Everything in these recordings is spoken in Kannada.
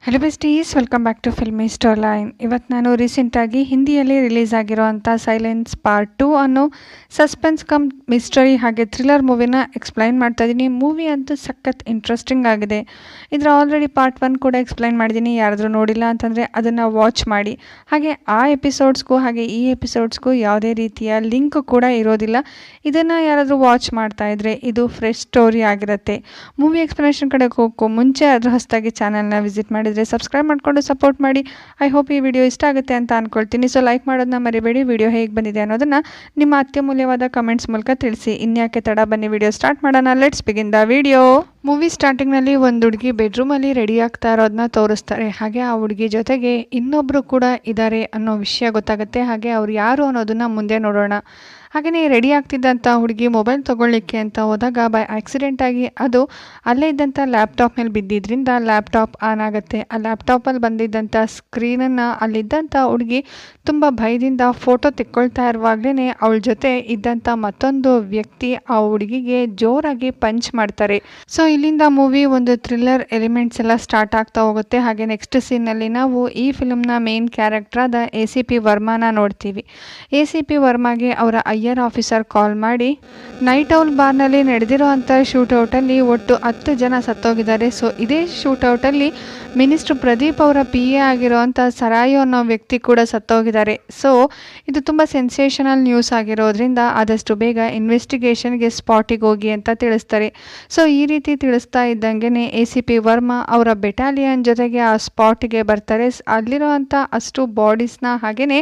Hello besties, welcome back to filmy star line. ಇವತ್ತು ನಾನು ರೀಸೆಂಟಾಗಿ ಹಿಂದಿಯಲ್ಲಿ ರಿಲೀಸ್ ಆಗಿರೋವಂಥ ಸೈಲೆನ್ಸ್ ಪಾರ್ಟ್ 2 ಅನ್ನೋ ಸಸ್ಪೆನ್ಸ್ ಕಮ್ ಮಿಸ್ಟರಿ ಹಾಗೆ ಥ್ರಿಲ್ಲರ್ ಮೂವಿನ ಎಕ್ಸ್ಪ್ಲೈನ್ ಮಾಡ್ತಾ ಇದ್ದೀನಿ. ಮೂವಿ ಅಂತೂ ಸಖತ್ ಇಂಟ್ರೆಸ್ಟಿಂಗ್ ಆಗಿದೆ. ಇದರ ಆಲ್ರೆಡಿ ಪಾರ್ಟ್ 1 ಕೂಡ ಎಕ್ಸ್ಪ್ಲೈನ್ ಮಾಡಿದ್ದೀನಿ. ಯಾರಾದರೂ ನೋಡಿಲ್ಲ ಅಂತಂದರೆ ಅದನ್ನು ವಾಚ್ ಮಾಡಿ. ಹಾಗೆ ಆ ಎಪಿಸೋಡ್ಸ್ಗೂ ಹಾಗೆ ಈ ಎಪಿಸೋಡ್ಸ್ಗೂ ಯಾವುದೇ ರೀತಿಯ ಲಿಂಕ್ ಕೂಡ ಇರೋದಿಲ್ಲ. ಇದನ್ನು ಯಾರಾದರೂ ವಾಚ್ ಮಾಡ್ತಾ ಇದ್ದರೆ ಇದು ಫ್ರೆಶ್ ಸ್ಟೋರಿ ಆಗಿರುತ್ತೆ. ಮೂವಿ ಎಕ್ಸ್ಪ್ಲನೇಷನ್ ಕಡೆ ಹೋಗೋಕ್ಕೂ ಮುಂಚೆ ಅದರ ಹೊಸದಾಗಿ ಚಾನಲ್ನ ವಿಸಿಟ್ ಮಾಡಿದರೆ ಸಬ್ಸ್ಕ್ರೈಬ್ ಮಾಡಿಕೊಂಡು ಸಪೋರ್ಟ್ ಮಾಡಿ. ಐ ಹೋಪ್ ಈ ವಿಡಿಯೋ ಇಷ್ಟ ಆಗುತ್ತೆ ಅಂತ ಅಂದ್ಕೊಳ್ತೀನಿ. ಸೊ ಲೈಕ್ ಮಾಡೋದನ್ನ ಮರಿಬೇಡಿ. ವಿಡಿಯೋ ಹೇಗೆ ಬಂದಿದೆ ಅನ್ನೋದನ್ನು ನಿಮ್ಮ ಅತ್ಯಮೂಲ್ಯವಾದ ಕಮೆಂಟ್ಸ್ ಮೂಲಕ ತಿಳಿಸಿ. ಇನ್ಯಾಕೆ ತಡ, ಬನ್ನಿ ವಿಡಿಯೋ ಸ್ಟಾರ್ಟ್ ಮಾಡೋಣ. Let's begin the video. Movie ಸ್ಟಾರ್ಟಿಂಗ್ನಲ್ಲಿ ಒಂದು ಹುಡುಗಿ ಬೆಡ್ರೂಮಲ್ಲಿ ರೆಡಿ ಆಗ್ತಾ ಇರೋದನ್ನ ತೋರಿಸ್ತಾರೆ. ಹಾಗೆ ಆ ಹುಡುಗಿ ಜೊತೆಗೆ ಇನ್ನೊಬ್ಬರು ಕೂಡ ಇದ್ದಾರೆ ಅನ್ನೋ ವಿಷಯ ಗೊತ್ತಾಗುತ್ತೆ. ಹಾಗೆ ಅವ್ರು ಯಾರು ಅನ್ನೋದನ್ನು ಮುಂದೆ ನೋಡೋಣ. ಹಾಗೆಯೇ ರೆಡಿ ಆಗ್ತಿದ್ದಂಥ ಹುಡುಗಿ ಮೊಬೈಲ್ ತೊಗೊಳ್ಳಿಕ್ಕೆ ಅಂತ ಹೋದಾಗ ಬೈ ಆಕ್ಸಿಡೆಂಟಾಗಿ ಅದು ಅಲ್ಲೇ ಇದ್ದಂಥ ಲ್ಯಾಪ್ಟಾಪ್ ಮೇಲೆ ಬಿದ್ದಿದ್ದರಿಂದ ಲ್ಯಾಪ್ಟಾಪ್ ಆನ್ ಆಗುತ್ತೆ. ಆ ಲ್ಯಾಪ್ಟಾಪಲ್ಲಿ ಬಂದಿದ್ದಂಥ ಸ್ಕ್ರೀನನ್ನು ಅಲ್ಲಿದ್ದಂಥ ಹುಡುಗಿ ತುಂಬ ಭಯದಿಂದ ಫೋಟೋ ತೆಕ್ಕೊಳ್ತಾ ಇರುವಾಗಲೇ ಅವಳ ಜೊತೆ ಇದ್ದಂಥ ಮತ್ತೊಂದು ವ್ಯಕ್ತಿ ಆ ಹುಡುಗಿಗೆ ಜೋರಾಗಿ ಪಂಚ್ ಮಾಡ್ತಾರೆ. ಸೊ ಇಲ್ಲಿಂದ ಮೂವಿ ಒಂದು ಥ್ರಿಲ್ಲರ್ ಎಲಿಮೆಂಟ್ಸ್ ಎಲ್ಲ ಸ್ಟಾರ್ಟ್ ಆಗ್ತಾ ಹೋಗುತ್ತೆ. ಹಾಗೆ ನೆಕ್ಸ್ಟ್ ಸೀನಲ್ಲಿ ನಾವು ಈ ಫಿಲ್ಮ್ನ ಮೇನ್ ಕ್ಯಾರೆಕ್ಟರ್ ಆದ ACP ವರ್ಮಾನ ನೋಡ್ತೀವಿ. ACP ವರ್ಮಾಗೆ ಅವರ ಐಆರ್ ಆಫೀಸರ್ ಕಾಲ್ ಮಾಡಿ ನೈಟ್ ಔಲ್ ಬಾರ್ನಲ್ಲಿ ನಡೆದಿರುವಂಥ ಶೂಟೌಟಲ್ಲಿ ಒಟ್ಟು 10 ಜನ ಸತ್ತೋಗಿದ್ದಾರೆ. ಸೊ ಇದೇ ಶೂಟೌಟಲ್ಲಿ ಮಿನಿಸ್ಟರ್ ಪ್ರದೀಪ್ ಅವರ PA ಆಗಿರುವಂಥ ಸರಾಯು ಅನ್ನೋ ವ್ಯಕ್ತಿ ಕೂಡ ಸತ್ತೋಗಿದ್ದಾರೆ. ಸೊ ಇದು ತುಂಬ ಸೆನ್ಸೇಷನಲ್ ನ್ಯೂಸ್ ಆಗಿರೋದ್ರಿಂದ ಆದಷ್ಟು ಬೇಗ ಇನ್ವೆಸ್ಟಿಗೇಷನ್ಗೆ ಸ್ಪಾಟಿಗೆ ಹೋಗಿ ಅಂತ ತಿಳಿಸ್ತಾರೆ. ಸೊ ಈ ರೀತಿ ತಿಳಿಸ್ತಾ ಇದ್ದಂಗೆ ACP ವರ್ಮಾ ಅವರ ಬೆಟಾಲಿಯನ್ ಜೊತೆಗೆ ಆ ಸ್ಪಾಟಿಗೆ ಬರ್ತಾರೆ. ಅಲ್ಲಿರುವಂಥ ಅಷ್ಟು ಬಾಡೀಸ್ನ ಹಾಗೆಯೇ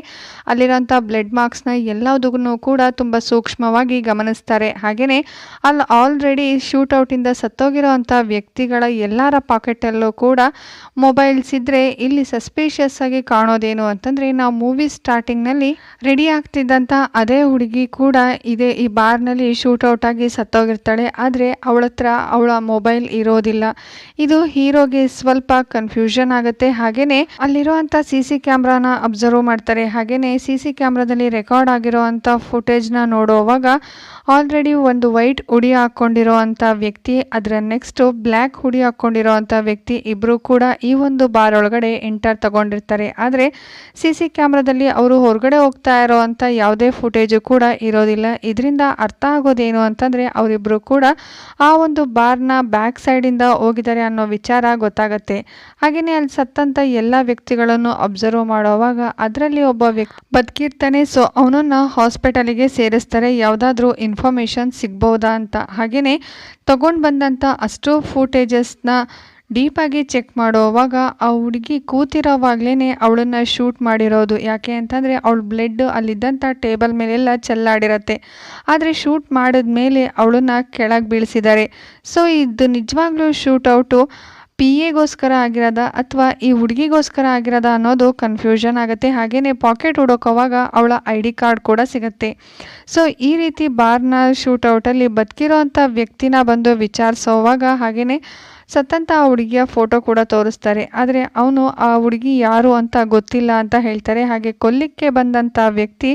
ಅಲ್ಲಿರೋಂಥ ಬ್ಲಡ್ ಮಾರ್ಕ್ಸ್ನ ಎಲ್ಲದಕ್ಕೂ ಕೂಡ ತುಂಬ ಸೂಕ್ಷ್ಮವಾಗಿ ಗಮನಿಸ್ತಾರೆ. ಹಾಗೆಯೇ ಅಲ್ಲಿ ಆಲ್ರೆಡಿ ಶೂಟೌಟಿಂದ ಸತ್ತೋಗಿರೋವಂಥ ವ್ಯಕ್ತಿಗಳ ಎಲ್ಲರ ಪಾಕೆಟಲ್ಲೂ ಕೂಡ ಮೊಬೈಲ್ಸ್ ಇದ್ದರೆ ಇಲ್ಲಿ ಸಸ್ಪಿಷಿಯಸ್ ಆಗಿ ಕಾಣೋದೇನು ಅಂತಂದರೆ, ನಾವು ಮೂವಿ ಸ್ಟಾರ್ಟಿಂಗ್ನಲ್ಲಿ ರೆಡಿ ಆಗ್ತಿದ್ದಂಥ ಅದೇ ಹುಡುಗಿ ಕೂಡ ಈ ಬಾರ್ನಲ್ಲಿ ಶೂಟೌಟ್ ಆಗಿ ಸತ್ತೋಗಿರ್ತಾಳೆ. ಆದರೆ ಅವಳ ಹತ್ರ ಅವಳ ಮೊಬೈಲ್ ಇರೋದಿಲ್ಲ. ಇದು ಹೀರೋಗೆ ಸ್ವಲ್ಪ ಕನ್ಫ್ಯೂಷನ್ ಆಗುತ್ತೆ. ಹಾಗೆಯೇ ಅಲ್ಲಿರುವಂಥ CC ಕ್ಯಾಮ್ರಾನ ಅಬ್ಸರ್ವ್ ಮಾಡ್ತಾರೆ. ಹಾಗೆಯೇ CC ಕ್ಯಾಮ್ರಾದಲ್ಲಿ ರೆಕಾರ್ಡ್ ಆಗಿರೋವಂಥ ಫುಟೇಜ್ನ ನೋಡುವಾಗ ಆಲ್ರೆಡಿ ಒಂದು ವೈಟ್ ಹುಡಿ ಹಾಕ್ಕೊಂಡಿರೋ ಅಂಥ ವ್ಯಕ್ತಿ, ಅದರ ನೆಕ್ಸ್ಟು ಬ್ಲ್ಯಾಕ್ ಹುಡಿ ಹಾಕ್ಕೊಂಡಿರೋ ಅಂಥ ವ್ಯಕ್ತಿ ಇಬ್ಬರು ಕೂಡ ಈ ಒಂದು ಬಾರ್ ಒಳಗಡೆ ಎಂಟರ್ ತಗೊಂಡಿರ್ತಾರೆ. ಆದರೆ CC ಕ್ಯಾಮ್ರಾದಲ್ಲಿ ಅವರು ಹೊರಗಡೆ ಹೋಗ್ತಾ ಇರೋ ಅಂಥ ಯಾವುದೇ ಫುಟೇಜು ಕೂಡ ಇರೋದಿಲ್ಲ. ಇದರಿಂದ ಅರ್ಥ ಆಗೋದೇನು ಅಂತಂದರೆ ಅವರಿಬ್ಬರು ಕೂಡ ಆ ಒಂದು ಬಾರ್ನ ಬ್ಯಾಕ್ ಸೈಡಿಂದ ಹೋಗಿದ್ದಾರೆ ಅನ್ನೋ ವಿಚಾರ ಗೊತ್ತಾಗತ್ತೆ. ಹಾಗೆಯೇ ಅಲ್ಲಿ ಸತ್ತಂಥ ಎಲ್ಲ ವ್ಯಕ್ತಿಗಳನ್ನು ಅಬ್ಸರ್ವ್ ಮಾಡೋವಾಗ ಅದರಲ್ಲಿ ಒಬ್ಬ ವ್ಯಕ್ತಿ ಬದುಕಿರ್ತಾನೆ. ಸೊ ಅವನನ್ನು ಹಾಸ್ಪಿಟಲಿಗೆ ಸೇರಿಸ್ತಾರೆ. ಯಾವುದಾದ್ರೂ ಇನ್ಫಾರ್ಮೇಷನ್ ಸಿಗ್ಬೋದಾ ಅಂತ. ಹಾಗೆಯೇ ತಗೊಂಡು ಬಂದಂಥ ಅಷ್ಟು ಫುಟೇಜಸ್ನ ಡೀಪಾಗಿ ಚೆಕ್ ಮಾಡೋವಾಗ ಆ ಹುಡುಗಿ ಕೂತಿರೋವಾಗಲೇ ಅವಳನ್ನು ಶೂಟ್ ಮಾಡಿರೋದು. ಯಾಕೆ ಅಂತಂದರೆ ಅವಳ ಬ್ಲಡ್ ಅಲ್ಲಿದ್ದಂಥ ಟೇಬಲ್ ಮೇಲೆಲ್ಲ ಚೆಲ್ಲಾಡಿರತ್ತೆ. ಆದರೆ ಶೂಟ್ ಮಾಡಿದ್ಮೇಲೆ ಅವಳನ್ನು ಕೆಳಗೆ ಬೀಳಿಸಿದ್ದಾರೆ. ಸೊ ಇದು ನಿಜವಾಗ್ಲೂ ಶೂಟೌಟು PAಗೋಸ್ಕರ ಆಗಿರೋದ ಅಥವಾ ಈ ಹುಡುಗಿಗೋಸ್ಕರ ಆಗಿರೋದ ಅನ್ನೋದು ಕನ್ಫ್ಯೂಷನ್ ಆಗುತ್ತೆ. ಹಾಗೆಯೇ ಪಾಕೆಟ್ ಹುಡುಕೋವಾಗ ಅವಳ ID ಕಾರ್ಡ್ ಕೂಡ ಸಿಗುತ್ತೆ. ಸೊ ಈ ರೀತಿ ಬಾರ್ನ ಶೂಟೌಟಲ್ಲಿ ಬದುಕಿರೋವಂಥ ವ್ಯಕ್ತಿನ ಬಂದು ವಿಚಾರಿಸೋವಾಗ ಹಾಗೆಯೇ ಸತ್ತಂಥ ಆ ಹುಡುಗಿಯ ಫೋಟೋ ಕೂಡ ತೋರಿಸ್ತಾರೆ. ಆದರೆ ಅವನು ಆ ಹುಡುಗಿ ಯಾರು ಅಂತ ಗೊತ್ತಿಲ್ಲ ಅಂತ ಹೇಳ್ತಾರೆ. ಹಾಗೆ ಕೊಲ್ಲಿಕ್ಕೆ ಬಂದಂಥ ವ್ಯಕ್ತಿ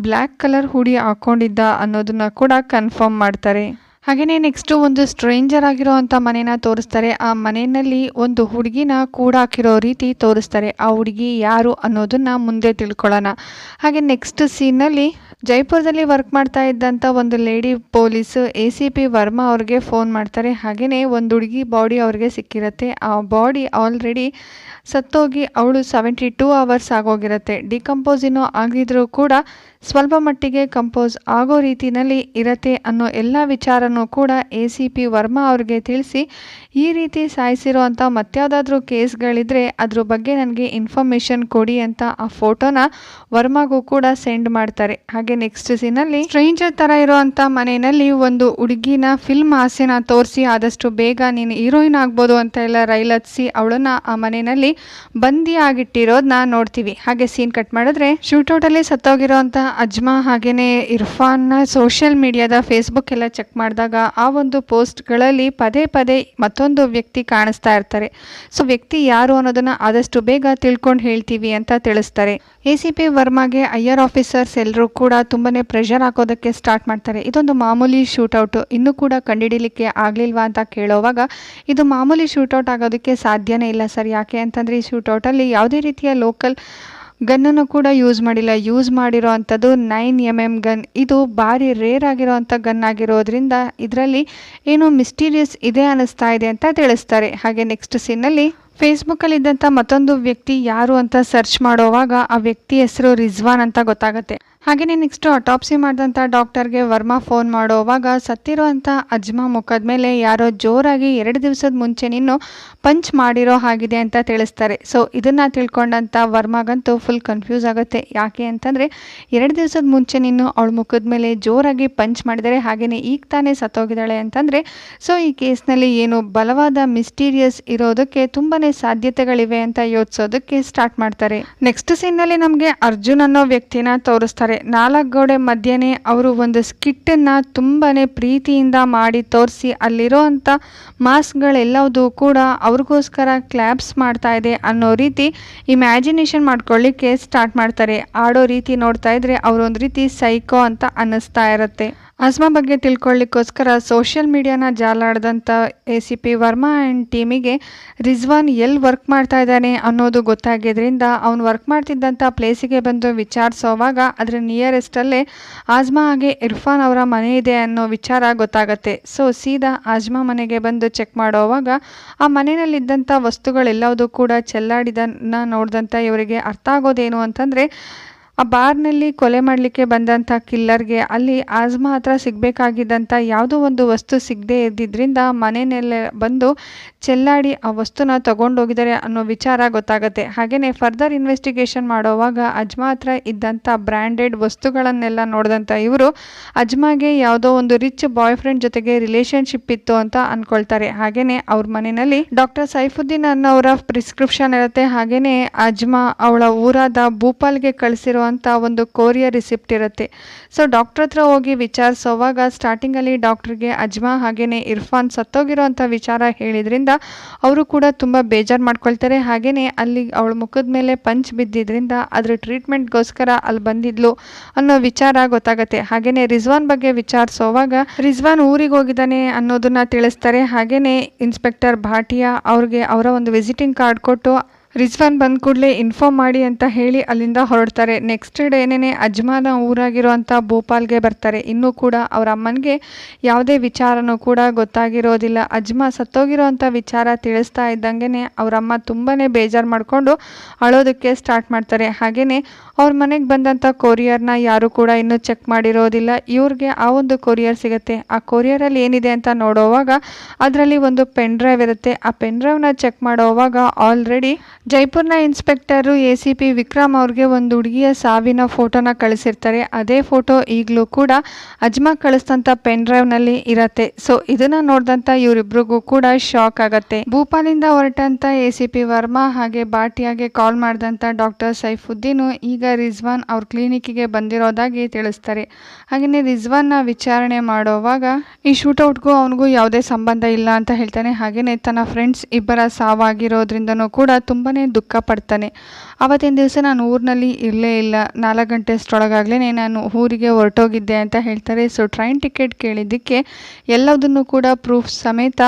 ಬ್ಲ್ಯಾಕ್ ಕಲರ್ ಹುಡಿ ಹಾಕ್ಕೊಂಡಿದ್ದ ಅನ್ನೋದನ್ನ ಕೂಡ ಕನ್ಫರ್ಮ್ ಮಾಡ್ತಾರೆ. ಹಾಗೆಯೇ ನೆಕ್ಸ್ಟು ಒಂದು ಸ್ಟ್ರೇಂಜರ್ ಆಗಿರೋವಂಥ ಮನೇನ ತೋರಿಸ್ತಾರೆ. ಆ ಮನೆಯಲ್ಲಿ ಒಂದು ಹುಡುಗಿನ ಕೂಡಾಕಿರೋ ರೀತಿ ತೋರಿಸ್ತಾರೆ. ಆ ಹುಡುಗಿ ಯಾರು ಅನ್ನೋದನ್ನು ಮುಂದೆ ತಿಳ್ಕೊಳ್ಳೋಣ. ಹಾಗೆ ನೆಕ್ಸ್ಟ್ ಸೀನಲ್ಲಿ ಜೈಪುರದಲ್ಲಿ ವರ್ಕ್ ಮಾಡ್ತಾ ಇದ್ದಂಥ ಒಂದು ಲೇಡಿ ಪೊಲೀಸ್ ACP ವರ್ಮಾ ಅವ್ರಿಗೆ ಫೋನ್ ಮಾಡ್ತಾರೆ. ಹಾಗೆಯೇ ಒಂದು ಹುಡುಗಿ ಬಾಡಿ ಅವ್ರಿಗೆ ಸಿಕ್ಕಿರುತ್ತೆ. ಆ ಬಾಡಿ ಆಲ್ರೆಡಿ ಸತ್ತೋಗಿ ಅವಳು 72 ಅವರ್ಸ್ ಆಗೋಗಿರುತ್ತೆ. ಡಿಕಂಪೋಸ್ ಇನ್ನೂ ಆಗಿದ್ರೂ ಕೂಡ ಸ್ವಲ್ಪ ಮಟ್ಟಿಗೆ ಕಂಪೋಸ್ ಆಗೋ ರೀತಿಯಲ್ಲಿ ಇರತ್ತೆ ಅನ್ನೋ ಎಲ್ಲ ವಿಚಾರನೂ ಕೂಡ ACP ವರ್ಮಾ ಅವ್ರಿಗೆ ತಿಳಿಸಿ ಈ ರೀತಿ ಸಾಯಿಸಿರೋವಂಥ ಮತ್ಯಾವುದಾದ್ರೂ ಕೇಸ್ಗಳಿದ್ರೆ ಅದ್ರ ಬಗ್ಗೆ ನನಗೆ ಇನ್ಫಾರ್ಮೇಷನ್ ಕೊಡಿ ಅಂತ ಆ ಫೋಟೋನ ವರ್ಮಾಗೂ ಕೂಡ ಸೆಂಡ್ ಮಾಡ್ತಾರೆ. ಹಾಗೆ ನೆಕ್ಸ್ಟ್ ಸೀನಲ್ಲಿ ಸ್ಟ್ರೇಂಜರ್ ಥರ ಇರೋವಂಥ ಮನೆಯಲ್ಲಿ ಒಂದು ಹುಡುಗಿನ ಫಿಲ್ಮ್ ಆಸೆನ ತೋರಿಸಿ ಆದಷ್ಟು ಬೇಗ ನೀನು ಹೀರೋಯಿನ್ ಆಗ್ಬೋದು ಅಂತ ಎಲ್ಲ ರೈಲ್ ಹತ್ಸಿ ಅವಳನ್ನು ಆ ಮನೆಯಲ್ಲಿ ಬಂದಿ ಆಗಿಟ್ಟಿರೋದನ್ನ ನೋಡ್ತೀವಿ. ಹಾಗೆ ಸೀನ್ ಕಟ್ ಮಾಡಿದ್ರೆ ಶೂಟೌಟಲ್ಲಿ ಸತ್ತೋಗಿರೋವಂಥ ಅಜ್ಮಾ ಹಾಗೆಯೇ ಇರ್ಫಾನ್ನ ಸೋಷಿಯಲ್ ಮೀಡಿಯಾದ ಫೇಸ್ಬುಕ್ ಎಲ್ಲ ಚೆಕ್ ಮಾಡಿದಾಗ ನೋಡಿದಾಗ ಆ ಒಂದು ಪೋಸ್ಟ್ಗಳಲ್ಲಿ ಪದೇ ಪದೇ ಮತ್ತೊಂದು ವ್ಯಕ್ತಿ ಕಾಣಿಸ್ತಾ ಇರ್ತಾರೆ. ಸೊ ವ್ಯಕ್ತಿ ಯಾರು ಅನ್ನೋದನ್ನು ಆದಷ್ಟು ಬೇಗ ತಿಳ್ಕೊಂಡು ಹೇಳ್ತೀವಿ ಅಂತ ತಿಳಿಸ್ತಾರೆ. ACP ವರ್ಮಾಗೆ ಹೈಯರ್ ಆಫೀಸರ್ಸ್ ಎಲ್ಲರೂ ಕೂಡ ತುಂಬಾ ಪ್ರೆಷರ್ ಹಾಕೋದಕ್ಕೆ ಸ್ಟಾರ್ಟ್ ಮಾಡ್ತಾರೆ. ಇದೊಂದು ಮಾಮೂಲಿ ಶೂಟೌಟು, ಇನ್ನೂ ಕೂಡ ಕಂಡುಹಿಡಿಲಿಕ್ಕೆ ಆಗಲಿಲ್ವಾ ಅಂತ ಕೇಳೋವಾಗ ಇದು ಮಾಮೂಲಿ ಶೂಟೌಟ್ ಆಗೋದಕ್ಕೆ ಸಾಧ್ಯನೇ ಇಲ್ಲ ಸರ್. ಯಾಕೆ ಅಂತಂದರೆ ಈ ಶೂಟೌಟಲ್ಲಿ ಯಾವುದೇ ರೀತಿಯ ಲೋಕಲ್ ಗನ್ನನ್ನು ಕೂಡ ಯೂಸ್ ಮಾಡಿಲ್ಲ. ಯೂಸ್ ಮಾಡಿರೋ ಅಂಥದ್ದು 9mm ಗನ್. ಇದು ಭಾರಿ ರೇರ್ ಆಗಿರೋ ಅಂಥ ಗನ್ ಆಗಿರೋದ್ರಿಂದ ಇದರಲ್ಲಿ ಏನೋ ಮಿಸ್ಟೀರಿಯಸ್ ಇದೆ ಅನ್ನಿಸ್ತಾ ಇದೆ ಅಂತ ತಿಳಿಸ್ತಾರೆ. ಹಾಗೆ ನೆಕ್ಸ್ಟ್ ಸೀನಲ್ಲಿ ಫೇಸ್ಬುಕ್ಕಲ್ಲಿ ಇದ್ದಂಥ ಮತ್ತೊಂದು ವ್ಯಕ್ತಿ ಯಾರು ಅಂತ ಸರ್ಚ್ ಮಾಡೋವಾಗ ಆ ವ್ಯಕ್ತಿ ಹೆಸರು ರಿಜ್ವಾನ್ ಅಂತ ಗೊತ್ತಾಗುತ್ತೆ. ಹಾಗೆಯೇ ನೆಕ್ಸ್ಟು ಅಟಾಪ್ಸಿ ಮಾಡಿದಂಥ ಡಾಕ್ಟರ್ಗೆ ವರ್ಮಾ ಫೋನ್ ಮಾಡೋವಾಗ ಸತ್ತಿರೋಂಥ ಅಜ್ಮಾ ಮುಖದ ಮೇಲೆ ಯಾರೋ ಜೋರಾಗಿ 2 ದಿವಸದ ಮುಂಚೆ ನೀನು ಪಂಚ್ ಮಾಡಿರೋ ಹಾಗಿದೆ ಅಂತ ತಿಳಿಸ್ತಾರೆ. ಸೊ ಇದನ್ನು ತಿಳ್ಕೊಂಡಂಥ ವರ್ಮಾಗಂತೂ ಫುಲ್ ಕನ್ಫ್ಯೂಸ್ ಆಗುತ್ತೆ. ಯಾಕೆ ಅಂತಂದರೆ 2 ದಿವಸದ ಮುಂಚೆ ನೀನು ಅವಳ ಮುಖದ ಮೇಲೆ ಜೋರಾಗಿ ಪಂಚ್ ಮಾಡಿದರೆ, ಹಾಗೆಯೇ ಈಗ ತಾನೇ ಸತ್ತೋಗಿದ್ದಾಳೆ ಅಂತಂದರೆ ಸೊ ಈ ಕೇಸ್ನಲ್ಲಿ ಏನು ಬಲವಾದ ಮಿಸ್ಟೀರಿಯಸ್ ಇರೋದಕ್ಕೆ ತುಂಬಾ ಸಾಧ್ಯತೆಗಳಿವೆ ಅಂತ ಯೋಚಿಸೋದಕ್ಕೆ ಸ್ಟಾರ್ಟ್ ಮಾಡ್ತಾರೆ. ನೆಕ್ಸ್ಟ್ ಸೀನ್ನಲ್ಲಿ ನಮಗೆ ಅರ್ಜುನ್ ಅನ್ನೋ ವ್ಯಕ್ತಿನ ತೋರಿಸ್ತಾರೆ. 4 ಗೋಡೆ ಮಧ್ಯೆನೇ ಅವರು ಒಂದು ಸ್ಕಿಟ್ಟನ್ನು ತುಂಬಾ ಪ್ರೀತಿಯಿಂದ ಮಾಡಿ ತೋರಿಸಿ ಅಲ್ಲಿರೋ ಅಂಥ ಮಾಸ್ಕ್ಗಳೆಲ್ಲವೂ ಕೂಡ ಅವ್ರಿಗೋಸ್ಕರ ಕ್ಲಾಪ್ಸ್ ಮಾಡ್ತಾ ಇದೆ ಅನ್ನೋ ರೀತಿ ಇಮ್ಯಾಜಿನೇಷನ್ ಮಾಡ್ಕೊಳ್ಳಿಕ್ಕೆ ಸ್ಟಾರ್ಟ್ ಮಾಡ್ತಾರೆ. ಆಡೋ ರೀತಿ ನೋಡ್ತಾ ಇದ್ರೆ ಅವರೊಂದು ರೀತಿ ಸೈಕೋ ಅಂತ ಅನ್ನಿಸ್ತಾ ಇರುತ್ತೆ. ಅಜ್ಮಾ ಬಗ್ಗೆ ತಿಳ್ಕೊಳ್ಳಿಕ್ಕೋಸ್ಕರ ಸೋಷಿಯಲ್ ಮೀಡಿಯಾನ ಜಾಲಾಡ್ದಂಥ ACP ವರ್ಮಾ ಆ್ಯಂಡ್ ಟೀಮಿಗೆ ರಿಜ್ವಾನ್ ಎಲ್ಲಿ ವರ್ಕ್ ಮಾಡ್ತಾ ಇದ್ದಾನೆ ಅನ್ನೋದು ಗೊತ್ತಾಗಿದ್ದರಿಂದ ಅವ್ನು ವರ್ಕ್ ಮಾಡ್ತಿದ್ದಂಥ ಪ್ಲೇಸಿಗೆ ಬಂದು ವಿಚಾರಿಸೋವಾಗ ಅದರ ನಿಯರೆಸ್ಟಲ್ಲೇ ಆಜ್ಮಾ ಹಾಗೆ ಇರ್ಫಾನ್ ಅವರ ಮನೆ ಇದೆ ಅನ್ನೋ ವಿಚಾರ ಗೊತ್ತಾಗತ್ತೆ. ಸೊ ಸೀದಾ ಆಜ್ಮಾ ಮನೆಗೆ ಬಂದು ಚೆಕ್ ಮಾಡೋವಾಗ ಆ ಮನೆಯಲ್ಲಿದ್ದಂಥ ವಸ್ತುಗಳೆಲ್ಲವೂ ಕೂಡ ಚೆಲ್ಲಾಡಿದನ್ನು ನೋಡಿದಂಥ ಇವರಿಗೆ ಅರ್ಥ ಆಗೋದೇನು ಅಂತಂದರೆ ಆ ಬಾರ್ನಲ್ಲಿ ಕೊಲೆ ಮಾಡಲಿಕ್ಕೆ ಬಂದಂಥ ಕಿಲ್ಲರ್ಗೆ ಅಲ್ಲಿ ಆಜ್ಮಾ ಹತ್ರ ಸಿಗಬೇಕಾಗಿದ್ದಂಥ ಯಾವುದೋ ಒಂದು ವಸ್ತು ಸಿಗದೇ ಇದ್ದಿದ್ದರಿಂದ ಮನೆಯಲ್ಲೇ ಬಂದು ಚೆಲ್ಲಾಡಿ ಆ ವಸ್ತುನ ತೊಗೊಂಡೋಗಿದ್ದಾರೆ ಅನ್ನೋ ವಿಚಾರ ಗೊತ್ತಾಗುತ್ತೆ. ಹಾಗೆಯೇ ಫರ್ದರ್ ಇನ್ವೆಸ್ಟಿಗೇಷನ್ ಮಾಡೋವಾಗ ಅಜ್ಮಾ ಹತ್ರ ಇದ್ದಂಥ ಬ್ರ್ಯಾಂಡೆಡ್ ವಸ್ತುಗಳನ್ನೆಲ್ಲ ನೋಡಿದಂಥ ಇವರು ಅಜ್ಮಾಗೆ ಯಾವುದೋ ಒಂದು ರಿಚ್ ಬಾಯ್ ಫ್ರೆಂಡ್ ಜೊತೆಗೆ ರಿಲೇಷನ್ಶಿಪ್ ಇತ್ತು ಅಂತ ಅಂದ್ಕೊಳ್ತಾರೆ. ಹಾಗೆಯೇ ಅವ್ರ ಮನೆಯಲ್ಲಿ ಡಾಕ್ಟರ್ ಸೈಫುದ್ದೀನ್ ಅನ್ನೋರ ಪ್ರಿಸ್ಕ್ರಿಪ್ಷನ್ ಇರುತ್ತೆ. ಹಾಗೆಯೇ ಅಜ್ಮಾ ಅವಳ ಊರಾದ ಭೂಪಾಲ್ಗೆ ಕಳಿಸಿರೋ ಅಂತ ಒಂದು ಕೊರಿಯರ್ ರಿಸಿಪ್ಟ್ ಇರುತ್ತೆ. ಸೊ ಡಾಕ್ಟರ್ ಹತ್ರ ಹೋಗಿ ವಿಚಾರಿಸೋವಾಗ ಸ್ಟಾರ್ಟಿಂಗಲ್ಲಿ ಡಾಕ್ಟರ್ಗೆ ಅಜ್ಮಾ ಹಾಗೆಯೇ ಇರ್ಫಾನ್ ಸತ್ತೋಗಿರೋ ಅಂಥ ವಿಚಾರ ಹೇಳಿದ್ರಿಂದ ಅವರು ಕೂಡ ತುಂಬ ಬೇಜಾರು ಮಾಡ್ಕೊಳ್ತಾರೆ. ಹಾಗೆಯೇ ಅಲ್ಲಿ ಅವಳ ಮುಖದ ಮೇಲೆ ಪಂಚ್ ಬಿದ್ದಿದ್ರಿಂದ ಅದ್ರ ಟ್ರೀಟ್ಮೆಂಟ್ಗೋಸ್ಕರ ಅಲ್ಲಿ ಬಂದಿದ್ಲು ಅನ್ನೋ ವಿಚಾರ ಗೊತ್ತಾಗುತ್ತೆ. ಹಾಗೆಯೇ ರಿಜ್ವಾನ್ ಬಗ್ಗೆ ವಿಚಾರಿಸೋವಾಗ ರಿಜ್ವಾನ್ ಊರಿಗೆ ಹೋಗಿದ್ದಾನೆ ಅನ್ನೋದನ್ನ ತಿಳಿಸ್ತಾರೆ. ಹಾಗೆಯೇ ಇನ್ಸ್ಪೆಕ್ಟರ್ ಭಾಟಿಯಾ ಅವ್ರಿಗೆ ಅವರ ಒಂದು ವಿಸಿಟಿಂಗ್ ಕಾರ್ಡ್ ಕೊಟ್ಟು ರಿಜ್ವಾನ್ ಬಂದ ಕೂಡಲೇ ಇನ್ಫಾರ್ಮ್ ಮಾಡಿ ಅಂತ ಹೇಳಿ ಅಲ್ಲಿಂದ ಹೊರಡ್ತಾರೆ. ನೆಕ್ಸ್ಟ್ ಡೇನೇ ಅಜ್ಮಾನ ಊರಾಗಿರುವಂಥ ಭೋಪಾಲ್ಗೆ ಬರ್ತಾರೆ. ಇನ್ನೂ ಕೂಡ ಅವರ ಅಮ್ಮನಿಗೆ ಯಾವುದೇ ವಿಚಾರನೂ ಕೂಡ ಗೊತ್ತಾಗಿರೋದಿಲ್ಲ. ಅಜ್ಮಾ ಸತ್ತೋಗಿರೋವಂಥ ವಿಚಾರ ತಿಳಿಸ್ತಾ ಇದ್ದಂಗೆ ಅವರಮ್ಮ ತುಂಬಾ ಬೇಜಾರು ಮಾಡಿಕೊಂಡು ಅಳೋದಕ್ಕೆ ಸ್ಟಾರ್ಟ್ ಮಾಡ್ತಾರೆ. ಹಾಗೆಯೇ ಅವ್ರ ಮನೆಗೆ ಬಂದಂಥ ಕೊರಿಯರ್ನ ಯಾರು ಕೂಡ ಇನ್ನೂ ಚೆಕ್ ಮಾಡಿರೋದಿಲ್ಲ. ಇವ್ರಿಗೆ ಆ ಒಂದು ಕೊರಿಯರ್ ಸಿಗುತ್ತೆ. ಆ ಕೊರಿಯರಲ್ಲಿ ಏನಿದೆ ಅಂತ ನೋಡೋವಾಗ ಅದರಲ್ಲಿ ಒಂದು ಪೆನ್ ಡ್ರೈವ್ ಇರುತ್ತೆ. ಆ ಪೆನ್ ಡ್ರೈವ್ನ ಚೆಕ್ ಮಾಡೋವಾಗ ಆಲ್ರೆಡಿ ಜೈಪುರ್ನ ಇನ್ಸ್ಪೆಕ್ಟರು ACP ವಿಕ್ರಮ್ ಅವ್ರಿಗೆ ಒಂದು ಹುಡುಗಿಯ ಸಾವಿನ ಫೋಟೋನ ಕಳಿಸಿರ್ತಾರೆ. ಅದೇ ಫೋಟೋ ಈಗಲೂ ಕೂಡ ಅಜ್ಮಾ ಕಳಿಸ್ತಂಥ ಪೆನ್ ಡ್ರೈವ್ನಲ್ಲಿ ಇರತ್ತೆ. ಸೊ ಇದನ್ನು ನೋಡಿದಂಥ ಇವರಿಬ್ರಿಗೂ ಕೂಡ ಶಾಕ್ ಆಗತ್ತೆ. ಭೂಪಾಲಿಂದ ಹೊರಟಂಥ ACP ವರ್ಮಾ ಹಾಗೆ ಭಾಟಿಯಾಗೆ ಕಾಲ್ ಮಾಡಿದಂಥ ಡಾಕ್ಟರ್ ಸೈಫುದ್ದೀನು ಈಗ ರಿಜ್ವಾನ್ ಅವ್ರ ಕ್ಲಿನಿಕ್ಕಿಗೆ ಬಂದಿರೋದಾಗಿ ತಿಳಿಸ್ತಾರೆ. ಹಾಗೆಯೇ ರಿಜ್ವಾನ್ನ ವಿಚಾರಣೆ ಮಾಡೋವಾಗ ಈ ಶೂಟೌಟ್ಗೂ ಅವನಿಗೂ ಯಾವುದೇ ಸಂಬಂಧ ಇಲ್ಲ ಅಂತ ಹೇಳ್ತಾನೆ. ಹಾಗೆಯೇ ತನ್ನ ಫ್ರೆಂಡ್ಸ್ ಇಬ್ಬರ ಸಾವಾಗಿರೋದ್ರಿಂದನೂ ಕೂಡ ತುಂಬಾ ದುಃಖ ಪಡ್ತಾನೆ. ಆವತ್ತಿನ ದಿವಸ ನಾನು ಊರಿನಲ್ಲಿ ಇರಲೇ ಇಲ್ಲ, 4 ಗಂಟೆ ಅಷ್ಟರೊಳಗಾಗಲೇ ನಾನು ಊರಿಗೆ ಹೊರಟೋಗಿದ್ದೆ ಅಂತ ಹೇಳ್ತಾರೆ. ಸೊ ಟ್ರೈನ್ ಟಿಕೆಟ್ ಕೇಳಿದ್ದಕ್ಕೆ ಎಲ್ಲದನ್ನು ಕೂಡ ಪ್ರೂಫ್ ಸಮೇತ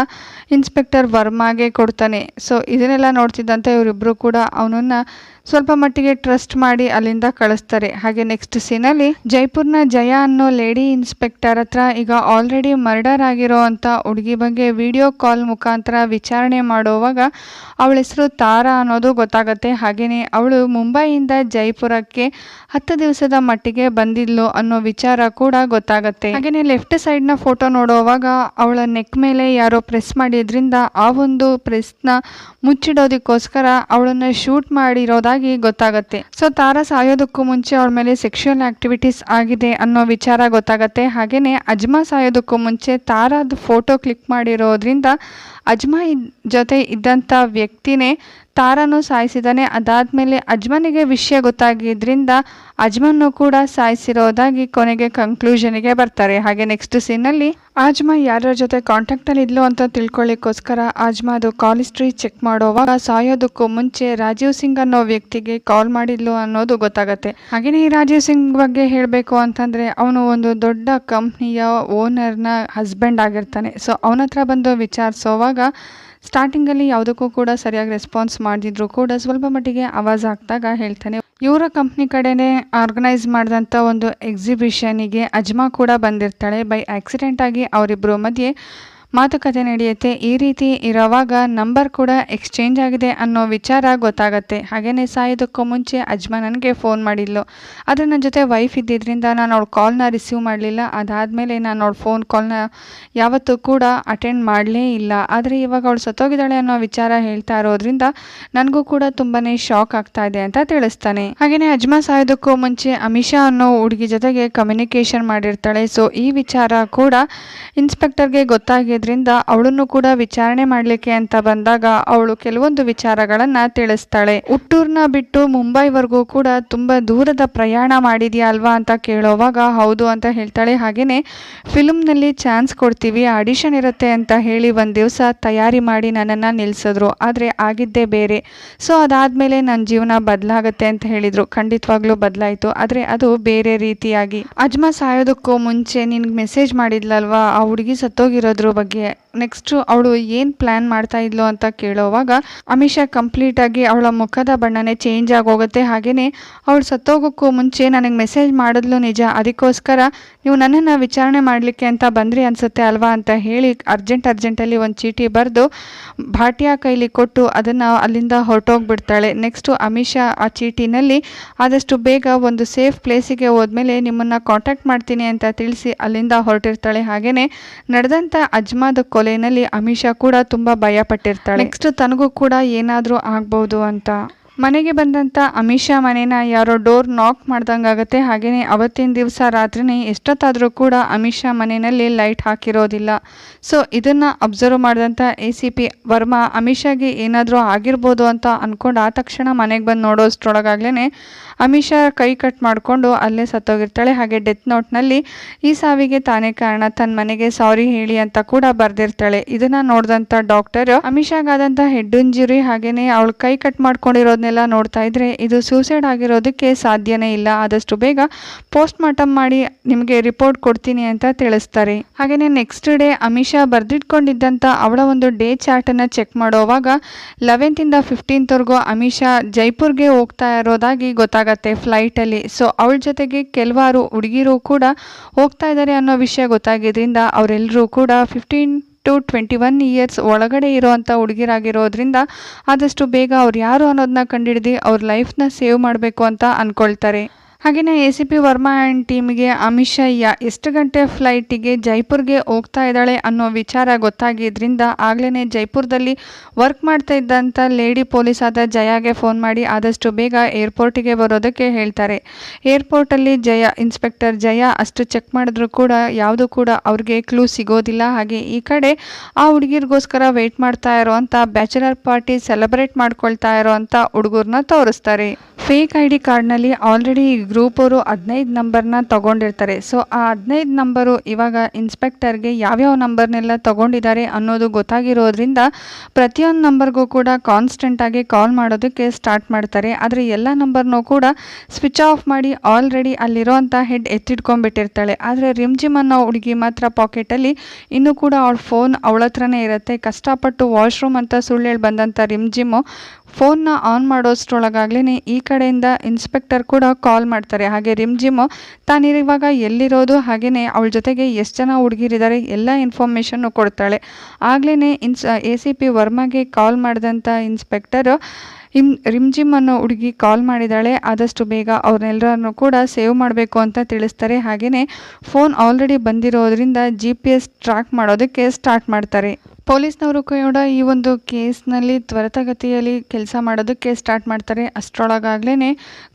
ಇನ್ಸ್ಪೆಕ್ಟರ್ ವರ್ಮಾಗೆ ಕೊಡ್ತಾನೆ. ಸೊ ಇದನ್ನೆಲ್ಲ ನೋಡ್ತಿದ್ದಂಥ ಇವರಿಬ್ಬರು ಕೂಡ ಅವನನ್ನು ಸ್ವಲ್ಪ ಮಟ್ಟಿಗೆ ಟ್ರಸ್ಟ್ ಮಾಡಿ ಅಲ್ಲಿಂದ ಕಳಿಸ್ತಾರೆ. ಹಾಗೆ ನೆಕ್ಸ್ಟ್ ಸೀನಲ್ಲಿ ಜೈಪುರ್ನ ಜಯ ಅನ್ನೋ ಲೇಡಿ ಇನ್ಸ್ಪೆಕ್ಟರ್ ಹತ್ರ ಈಗ ಆಲ್ರೆಡಿ ಮರ್ಡರ್ ಆಗಿರೋ ಅಂಥ ಹುಡುಗಿ ಬಗ್ಗೆ ವಿಡಿಯೋ ಕಾಲ್ ಮುಖಾಂತರ ವಿಚಾರಣೆ ಮಾಡುವಾಗ ಅವಳ ಹೆಸರು ತಾರಾ ಅನ್ನೋದು ಗೊತ್ತಾಗುತ್ತೆ. ಹಾಗೆಯೇ ಅವಳು ಮುಂಬೈಯಿಂದ ಜೈಪುರಕ್ಕೆ 10 ದಿವಸದ ಮಟ್ಟಿಗೆ ಬಂದಿದ್ಲು ಅನ್ನೋ ವಿಚಾರ ಕೂಡ ಗೊತ್ತಾಗುತ್ತೆ. ಹಾಗೆಯೇ ಲೆಫ್ಟ್ ಸೈಡ್ನ ಫೋಟೋ ನೋಡುವಾಗ ಅವಳ ನೆಕ್ ಮೇಲೆ ಯಾರೋ ಪ್ರೆಸ್ ಮಾಡಿದ್ರಿಂದ ಆ ಒಂದು ಪ್ರೆಸ್ನ ಮುಚ್ಚಿಡೋದಕ್ಕೋಸ್ಕರ ಅವಳನ್ನು ಶೂಟ್ ಮಾಡಿರೋದಾಗಿ ಗೊತ್ತಾಗುತ್ತೆ. ಸೊ ತಾರಾ ಸಾಯೋದಕ್ಕೂ ಮುಂಚೆ ಅವಳ ಮೇಲೆ ಸೆಕ್ಷುವಲ್ ಆಕ್ಟಿವಿಟೀಸ್ ಆಗಿದೆ ಅನ್ನೋ ವಿಚಾರ ಗೊತ್ತಾಗುತ್ತೆ. ಹಾಗೆಯೇ ಅಜ್ಮಾ ಸಾಯೋದಕ್ಕೂ ಮುಂಚೆ ತಾರಾದ ಫೋಟೋ ಕ್ಲಿಕ್ ಮಾಡಿರೋದ್ರಿಂದ ಅಜ್ಮಾ ಜೊತೆ ಇದ್ದಂಥ ವ್ಯಕ್ತಿನೇ ತಾರನು ಸಾಯಿಸಿದ್ದಾನೆ. ಅದಾದ್ಮೇಲೆ ಅಜ್ಮನಿಗೆ ವಿಷಯ ಗೊತ್ತಾಗಿದ್ರಿಂದ ಅಜ್ಮನ್ನು ಕೂಡ ಸಾಯಿಸಿರೋದಾಗಿ ಕೊನೆಗೆ ಕನ್ಕ್ಲೂಷನ್ಗೆ ಬರ್ತಾರೆ. ಹಾಗೆ ನೆಕ್ಸ್ಟ್ ಸೀನಲ್ಲಿ ಆಜ್ಮಾ ಯಾರ್ಯಾರ ಜೊತೆ ಕಾಂಟ್ಯಾಕ್ಟ್ ಅಲ್ಲಿ ಇದ್ಲು ಅಂತ ತಿಳ್ಕೊಳ್ಳಿಕ್ಕೋಸ್ಕರ ಆಜ್ಮಾದು ಕಾಲ್ ಹಿಸ್ಟ್ರಿ ಚೆಕ್ ಮಾಡೋವಾಗ ಸಾಯೋದಕ್ಕೂ ಮುಂಚೆ ರಾಜೀವ್ ಸಿಂಗ್ ಅನ್ನೋ ವ್ಯಕ್ತಿಗೆ ಕಾಲ್ ಮಾಡಿದ್ಲು ಅನ್ನೋದು ಗೊತ್ತಾಗತ್ತೆ. ಹಾಗೇನೆ ಈ ರಾಜೀವ್ ಸಿಂಗ್ ಬಗ್ಗೆ ಹೇಳಬೇಕು ಅಂತಂದ್ರೆ ಅವನು ಒಂದು ದೊಡ್ಡ ಕಂಪ್ನಿಯ ಓನರ್ನ ಹಸ್ಬೆಂಡ್ ಆಗಿರ್ತಾನೆ. ಸೊ ಅವನ ಹತ್ರ ಬಂದು ವಿಚಾರಿಸೋವಾಗ ಸ್ಟಾರ್ಟಿಂಗಲ್ಲಿ ಯಾವುದಕ್ಕೂ ಕೂಡ ಸರಿಯಾಗಿ ರೆಸ್ಪಾನ್ಸ್ ಮಾಡಿದ್ರು ಕೂಡ ಸ್ವಲ್ಪ ಮಟ್ಟಿಗೆ ಆವಾಜ್ ಆಗ್ದಾಗ ಹೇಳ್ತಾನೆ. ಇವರ ಕಂಪ್ನಿ ಕಡೆನೇ ಆರ್ಗನೈಸ್ ಮಾಡಿದಂಥ ಒಂದು ಎಕ್ಸಿಬಿಷನಿಗೆ ಅಜ್ಮಾ ಕೂಡ ಬಂದಿರ್ತಾಳೆ. ಬೈ ಆಕ್ಸಿಡೆಂಟ್ ಆಗಿ ಅವರಿಬ್ಬರ ಮಧ್ಯೆ ಮಾತುಕತೆ ನಡೆಯುತ್ತೆ. ಈ ರೀತಿ ಇರೋವಾಗ ನಂಬರ್ ಕೂಡ ಎಕ್ಸ್ಚೇಂಜ್ ಆಗಿದೆ ಅನ್ನೋ ವಿಚಾರ ಗೊತ್ತಾಗತ್ತೆ. ಹಾಗೆಯೇ ಸಾಯೋದಕ್ಕೂ ಮುಂಚೆ ಅಜ್ಮಾ ನನಗೆ ಫೋನ್ ಮಾಡಿದ್ಲು. ಆದರೆ ನನ್ನ ಜೊತೆ ವೈಫ್ ಇದ್ದಿದ್ದರಿಂದ ನಾನು ಅವಳ ಕಾಲ್ನ ರಿಸೀವ್ ಮಾಡಲಿಲ್ಲ. ಅದಾದಮೇಲೆ ನಾನು ಅವಳ ಫೋನ್ ಕಾಲ್ನ ಯಾವತ್ತೂ ಕೂಡ ಅಟೆಂಡ್ ಮಾಡಲೇ ಇಲ್ಲ. ಆದರೆ ಇವಾಗ ಅವಳು ಸತ್ತೋಗಿದ್ದಾಳೆ ಅನ್ನೋ ವಿಚಾರ ಹೇಳ್ತಾ ಇರೋದ್ರಿಂದ ನನಗೂ ಕೂಡ ತುಂಬಾ ಶಾಕ್ ಆಗ್ತಾ ಇದೆ ಅಂತ ತಿಳಿಸ್ತಾನೆ. ಹಾಗೆಯೇ ಅಜ್ಮಾ ಸಾಯೋದಕ್ಕೂ ಮುಂಚೆ ಅಮಿಷಾ ಅನ್ನೋ ಹುಡುಗಿ ಜೊತೆಗೆ ಕಮ್ಯುನಿಕೇಷನ್ ಮಾಡಿರ್ತಾಳೆ. ಸೊ ಈ ವಿಚಾರ ಕೂಡ ಇನ್ಸ್ಪೆಕ್ಟರ್ಗೆ ಗೊತ್ತಾಗಿ ಅವಳನ್ನು ಕೂಡ ವಿಚಾರಣೆ ಮಾಡಲಿಕ್ಕೆ ಅಂತ ಬಂದಾಗ ಅವಳು ಕೆಲವೊಂದು ವಿಚಾರಗಳನ್ನ ತಿಳಿಸ್ತಾಳೆ. ಹುಟ್ಟೂರ್ನ ಬಿಟ್ಟು ಮುಂಬೈವರೆಗೂ ಕೂಡ ತುಂಬಾ ದೂರದ ಪ್ರಯಾಣ ಮಾಡಿದ್ಯಾ ಅಲ್ವಾ ಅಂತ ಕೇಳೋವಾಗ ಹೌದು ಅಂತ ಹೇಳ್ತಾಳೆ. ಹಾಗೇನೆ ಫಿಲ್ಮ್ನಲ್ಲಿ ಚಾನ್ಸ್ ಕೊಡ್ತೀವಿ, ಆಡಿಷನ್ ಇರುತ್ತೆ ಅಂತ ಹೇಳಿ ಒಂದು ದಿವಸ ತಯಾರಿ ಮಾಡಿ ನನ್ನನ್ನು ನಿಲ್ಲಿಸಿದ್ರು. ಆದರೆ ಆಗಿದ್ದೇ ಬೇರೆ. ಸೊ ಅದಾದ್ಮೇಲೆ ನನ್ನ ಜೀವನ ಬದಲಾಗುತ್ತೆ ಅಂತ ಹೇಳಿದ್ರು. ಖಂಡಿತವಾಗ್ಲೂ ಬದಲಾಯಿತು, ಆದರೆ ಅದು ಬೇರೆ ರೀತಿಯಾಗಿ. ಅಜ್ಮಾ ಸಾಯೋದಕ್ಕೂ ಮುಂಚೆ ನಿನ್ಗೆ ಮೆಸೇಜ್ ಮಾಡಿದ್ಲಲ್ವಾ ಆ ಹುಡುಗಿ ಸತ್ತೋಗಿರೋದ್ರ ಬಗ್ಗೆ, ನೆಕ್ಸ್ಟ್ ಅವಳು ಏನು ಪ್ಲಾನ್ ಮಾಡ್ತಾ ಇದ್ಲು ಅಂತ ಕೇಳೋವಾಗ ಅಮಿಷಾ ಕಂಪ್ಲೀಟ್ ಆಗಿ ಅವಳ ಮುಖದ ಬಣ್ಣನೇ ಚೇಂಜ್ ಆಗೋಗುತ್ತೆ. ಹಾಗೆಯೇ ಅವಳು ಸತ್ತೋಗೋಕ್ಕೂ ಮುಂಚೆ ನನಗೆ ಮೆಸೇಜ್ ಮಾಡಿದ್ಲು ನಿಜ, ಅದಕ್ಕೋಸ್ಕರ ನೀವು ನನ್ನನ್ನು ವಿಚಾರಣೆ ಮಾಡಲಿಕ್ಕೆ ಅಂತ ಬಂದ್ರಿ ಅನಿಸುತ್ತೆ ಅಲ್ವಾ ಅಂತ ಹೇಳಿ ಅರ್ಜೆಂಟಲ್ಲಿ ಒಂದು ಚೀಟಿ ಬರೆದು ಭಾಟಿಯಾ ಕೈಲಿ ಕೊಟ್ಟು ಅದನ್ನು ಅಲ್ಲಿಂದ ಹೊರಟೋಗ್ಬಿಡ್ತಾಳೆ. ನೆಕ್ಸ್ಟು ಅಮಿಷಾ ಆ ಚೀಟಿನಲ್ಲಿ ಆದಷ್ಟು ಬೇಗ ಒಂದು ಸೇಫ್ ಪ್ಲೇಸಿಗೆ ಹೋದ್ಮೇಲೆ ನಿಮ್ಮನ್ನು ಕಾಂಟ್ಯಾಕ್ಟ್ ಮಾಡ್ತೀನಿ ಅಂತ ತಿಳಿಸಿ ಅಲ್ಲಿಂದ ಹೊರಟಿರ್ತಾಳೆ. ಹಾಗೆಯೇ ನಡೆದಂಥ ಅಜ್ಮಾದ ಕೊಲೆಯಲ್ಲಿ ಅಮಿಷಾ ಕೂಡ ತುಂಬ ಭಯ ಪಟ್ಟಿರ್ತಾಳೆ. ನೆಕ್ಸ್ಟ್ ತನಗೂ ಕೂಡ ಏನಾದರೂ ಆಗ್ಬೋದು ಅಂತ. ಮನೆಗೆ ಬಂದಂಥ ಅಮಿಷಾ ಮನೇನ ಯಾರೋ ಡೋರ್ ನಾಕ್ ಮಾಡ್ದಂಗಾಗತ್ತೆ. ಹಾಗೆಯೇ ಅವತ್ತಿನ ದಿವಸ ರಾತ್ರಿನೇ ಎಷ್ಟೊತ್ತಾದರೂ ಕೂಡ ಅಮಿಷಾ ಮನೆಯಲ್ಲಿ ಲೈಟ್ ಹಾಕಿರೋದಿಲ್ಲ. ಸೊ ಇದನ್ನು ಅಬ್ಸರ್ವ್ ಮಾಡಿದಂಥ ACP ವರ್ಮಾ ಅಮಿಷಾಗೆ ಏನಾದರೂ ಆಗಿರ್ಬೋದು ಅಂತ ಅಂದ್ಕೊಂಡು ಆ ತಕ್ಷಣ ಮನೆಗೆ ಬಂದು ನೋಡೋಷ್ಟ್ರೊಳಗಾಗ್ಲೇ ಅಮಿಷಾ ಕೈ ಕಟ್ ಮಾಡಿಕೊಂಡು ಅಲ್ಲೇ ಸತ್ತೋಗಿರ್ತಾಳೆ. ಹಾಗೆ ಡೆತ್ ನೋಟ್ನಲ್ಲಿ ಈ ಸಾವಿಗೆ ತಾನೇ ಕಾರಣ, ತನ್ನ ಮನೆಗೆ ಸಾರಿ ಹೇಳಿ ಅಂತ ಕೂಡ ಬರೆದಿರ್ತಾಳೆ. ಇದನ್ನು ನೋಡಿದಂಥ ಡಾಕ್ಟರ್ ಅಮಿಷಾಗಾದಂಥ ಹೆಡ್ ಇಂಜುರಿ ಹಾಗೆಯೇ ಅವಳು ಕೈ ಕಟ್ ಮಾಡ್ಕೊಂಡಿರೋದನ್ನೆಲ್ಲ ನೋಡ್ತಾ ಇದ್ರೆ ಇದು ಸೂಸೈಡ್ ಆಗಿರೋದಕ್ಕೆ ಸಾಧ್ಯನೇ ಇಲ್ಲ, ಆದಷ್ಟು ಬೇಗ ಪೋಸ್ಟ್ ಮಾರ್ಟಮ್ ಮಾಡಿ ನಿಮಗೆ ರಿಪೋರ್ಟ್ ಕೊಡ್ತೀನಿ ಅಂತ ತಿಳಿಸ್ತಾರೆ. ಹಾಗೆಯೇ ನೆಕ್ಸ್ಟ್ ಡೇ ಅಮಿಷಾ ಬರೆದಿಟ್ಕೊಂಡಿದ್ದಂಥ ಅವಳ ಒಂದು ಡೇ ಚಾರ್ಟನ್ನು ಚೆಕ್ ಮಾಡೋವಾಗ 11th ಇಂದ 15th ವರೆಗೂ ಅಮಿಷಾ ಜೈಪುರ್ಗೆ ಹೋಗ್ತಾ ಇರೋದಾಗಿ ಗೊತ್ತಾಗುತ್ತೆ ಫ್ಲೈಟಲ್ಲಿ. ಸೊ ಅವಳ ಜೊತೆಗೆ ಕೆಲವಾರು ಹುಡುಗಿರು ಕೂಡ ಹೋಗ್ತಾ ಇದ್ದಾರೆ ಅನ್ನೋ ವಿಷಯ ಗೊತ್ತಾಗಿದ್ರಿಂದ ಅವರೆಲ್ಲರೂ ಕೂಡ 15 to 21 ಇಯರ್ಸ್ ಒಳಗಡೆ ಇರೋವಂಥ ಹುಡುಗಿರಾಗಿರೋದ್ರಿಂದ ಆದಷ್ಟು ಬೇಗ ಅವ್ರು ಯಾರು ಅನ್ನೋದನ್ನ ಕಂಡುಹಿಡಿದು ಅವ್ರ ಲೈಫ್ನ ಸೇವ್ ಮಾಡಬೇಕು ಅಂತ ಅಂದ್ಕೊಳ್ತಾರೆ. ಹಾಗೆಯೇ ACP ವರ್ಮಾ ಆ್ಯಂಡ್ ಟೀಮ್ಗೆ ಅಮಿಷಾ ಎಷ್ಟು ಗಂಟೆ ಫ್ಲೈಟಿಗೆ ಜೈಪುರ್ಗೆ ಹೋಗ್ತಾ ಇದ್ದಾಳೆ ಅನ್ನೋ ವಿಚಾರ ಗೊತ್ತಾಗಿದ್ದರಿಂದ ಆಗಲೇ ಜೈಪುರದಲ್ಲಿ ವರ್ಕ್ ಮಾಡ್ತಾ ಇದ್ದಂಥ ಲೇಡಿ ಪೊಲೀಸ್ ಆದ ಜಯಾಗೆ ಫೋನ್ ಮಾಡಿ ಆದಷ್ಟು ಬೇಗ ಏರ್ಪೋರ್ಟಿಗೆ ಬರೋದಕ್ಕೆ ಹೇಳ್ತಾರೆ. ಏರ್ಪೋರ್ಟಲ್ಲಿ ಇನ್ಸ್ಪೆಕ್ಟರ್ ಜಯ ಅಷ್ಟು ಚೆಕ್ ಮಾಡಿದ್ರು ಕೂಡ ಯಾವುದು ಕೂಡ ಅವ್ರಿಗೆ ಕ್ಲೂ ಸಿಗೋದಿಲ್ಲ. ಹಾಗೆ ಈ ಕಡೆ ಆ ಹುಡುಗಿರಿಗೋಸ್ಕರ ವೆಯ್ಟ್ ಮಾಡ್ತಾ ಇರೋವಂಥ ಬ್ಯಾಚುಲರ್ ಪಾರ್ಟಿ ಸೆಲೆಬ್ರೇಟ್ ಮಾಡ್ಕೊಳ್ತಾ ಇರೋವಂಥ ಹುಡುಗರನ್ನ ತೋರಿಸ್ತಾರೆ. ಫೇಕ್ ID ಕಾರ್ಡ್ನಲ್ಲಿ ಆಲ್ರೆಡಿ ಈ ಗ್ರೂಪ್ ಅವರು 15 ನಂಬರ್ನ ತಗೊಂಡಿರ್ತಾರೆ. ಸೊ ಆ 15 ನಂಬರು ಇವಾಗ ಇನ್ಸ್ಪೆಕ್ಟರ್ಗೆ ಯಾವ್ಯಾವ ನಂಬರ್ನೆಲ್ಲ ತಗೊಂಡಿದ್ದಾರೆ ಅನ್ನೋದು ಗೊತ್ತಾಗಿರೋದ್ರಿಂದ ಪ್ರತಿಯೊಂದು ನಂಬರ್ಗೂ ಕೂಡ ಕಾನ್ಸ್ಟೆಂಟ್ ಆಗಿ ಕಾಲ್ ಮಾಡೋದಕ್ಕೆ ಸ್ಟಾರ್ಟ್ ಮಾಡ್ತಾರೆ. ಆದರೆ ಎಲ್ಲ ನಂಬರ್ನೂ ಕೂಡ ಸ್ವಿಚ್ ಆಫ್ ಮಾಡಿ ಆಲ್ರೆಡಿ ಅಲ್ಲಿರೋಂಥ ಹೆಡ್ ಎತ್ತಿಟ್ಕೊಂಡ್ಬಿಟ್ಟಿರ್ತಾಳೆ. ಆದರೆ ರಿಮ್ಜಿಮ್ ಅನ್ನೋ ಹುಡುಗಿ ಮಾತ್ರ ಪಾಕೆಟಲ್ಲಿ ಇನ್ನೂ ಕೂಡ ಅವಳ ಫೋನ್ ಅವಳ ಹತ್ರನೇ ಇರುತ್ತೆ. ಕಷ್ಟಪಟ್ಟು ವಾಶ್ರೂಮ್ ಅಂತ ಸುಳ್ಳು ಹೇಳಿ ಬಂದಂಥ ರಿಮ್ಜಿಮ್ಮು ಫೋನ್ನ ಆನ್ ಮಾಡೋಷ್ಟ್ರೊಳಗಾಗ್ಲೇ ಈ ಕಡೆಯಿಂದ ಇನ್ಸ್ಪೆಕ್ಟರ್ ಕೂಡ ಕಾಲ್ ಮಾಡ್ತಾರೆ. ಹಾಗೆ ರಿಮ್ಜಿಮ್ಮು ತಾನಿರುವಾಗ ಎಲ್ಲಿರೋದು ಹಾಗೆಯೇ ಅವಳ ಜೊತೆಗೆ ಎಷ್ಟು ಜನ ಹುಡುಗಿರಿದ್ದಾರೆ ಎಲ್ಲ ಇನ್ಫಾರ್ಮೇಷನ್ನು ಕೊಡ್ತಾಳೆ. ಆಗ್ಲೇ ACP ವರ್ಮಾಗೆ ಕಾಲ್ ಮಾಡಿದಂಥ ಇನ್ಸ್ಪೆಕ್ಟರು ರಿಮ್ಜಿಮ್ ಅನ್ನೋ ಹುಡುಗಿ ಕಾಲ್ ಮಾಡಿದ್ದಾಳೆ, ಆದಷ್ಟು ಬೇಗ ಅವ್ರನ್ನೆಲ್ಲರನ್ನು ಕೂಡ ಸೇವ್ ಮಾಡಬೇಕು ಅಂತ ತಿಳಿಸ್ತಾರೆ. ಹಾಗೆಯೇ ಫೋನ್ ಆಲ್ರೆಡಿ ಬಂದಿರೋದ್ರಿಂದ GPS ಟ್ರ್ಯಾಕ್ ಮಾಡೋದಕ್ಕೆ ಸ್ಟಾರ್ಟ್ ಮಾಡ್ತಾರೆ. ಪೊಲೀಸ್ನವರು ಕೂಡ ಈ ಒಂದು ಕೇಸ್ನಲ್ಲಿ ತ್ವರಿತಗತಿಯಲ್ಲಿ ಕೆಲಸ ಮಾಡೋದಕ್ಕೆ ಸ್ಟಾರ್ಟ್ ಮಾಡ್ತಾರೆ. ಅಷ್ಟರೊಳಗಾಗ್ಲೇ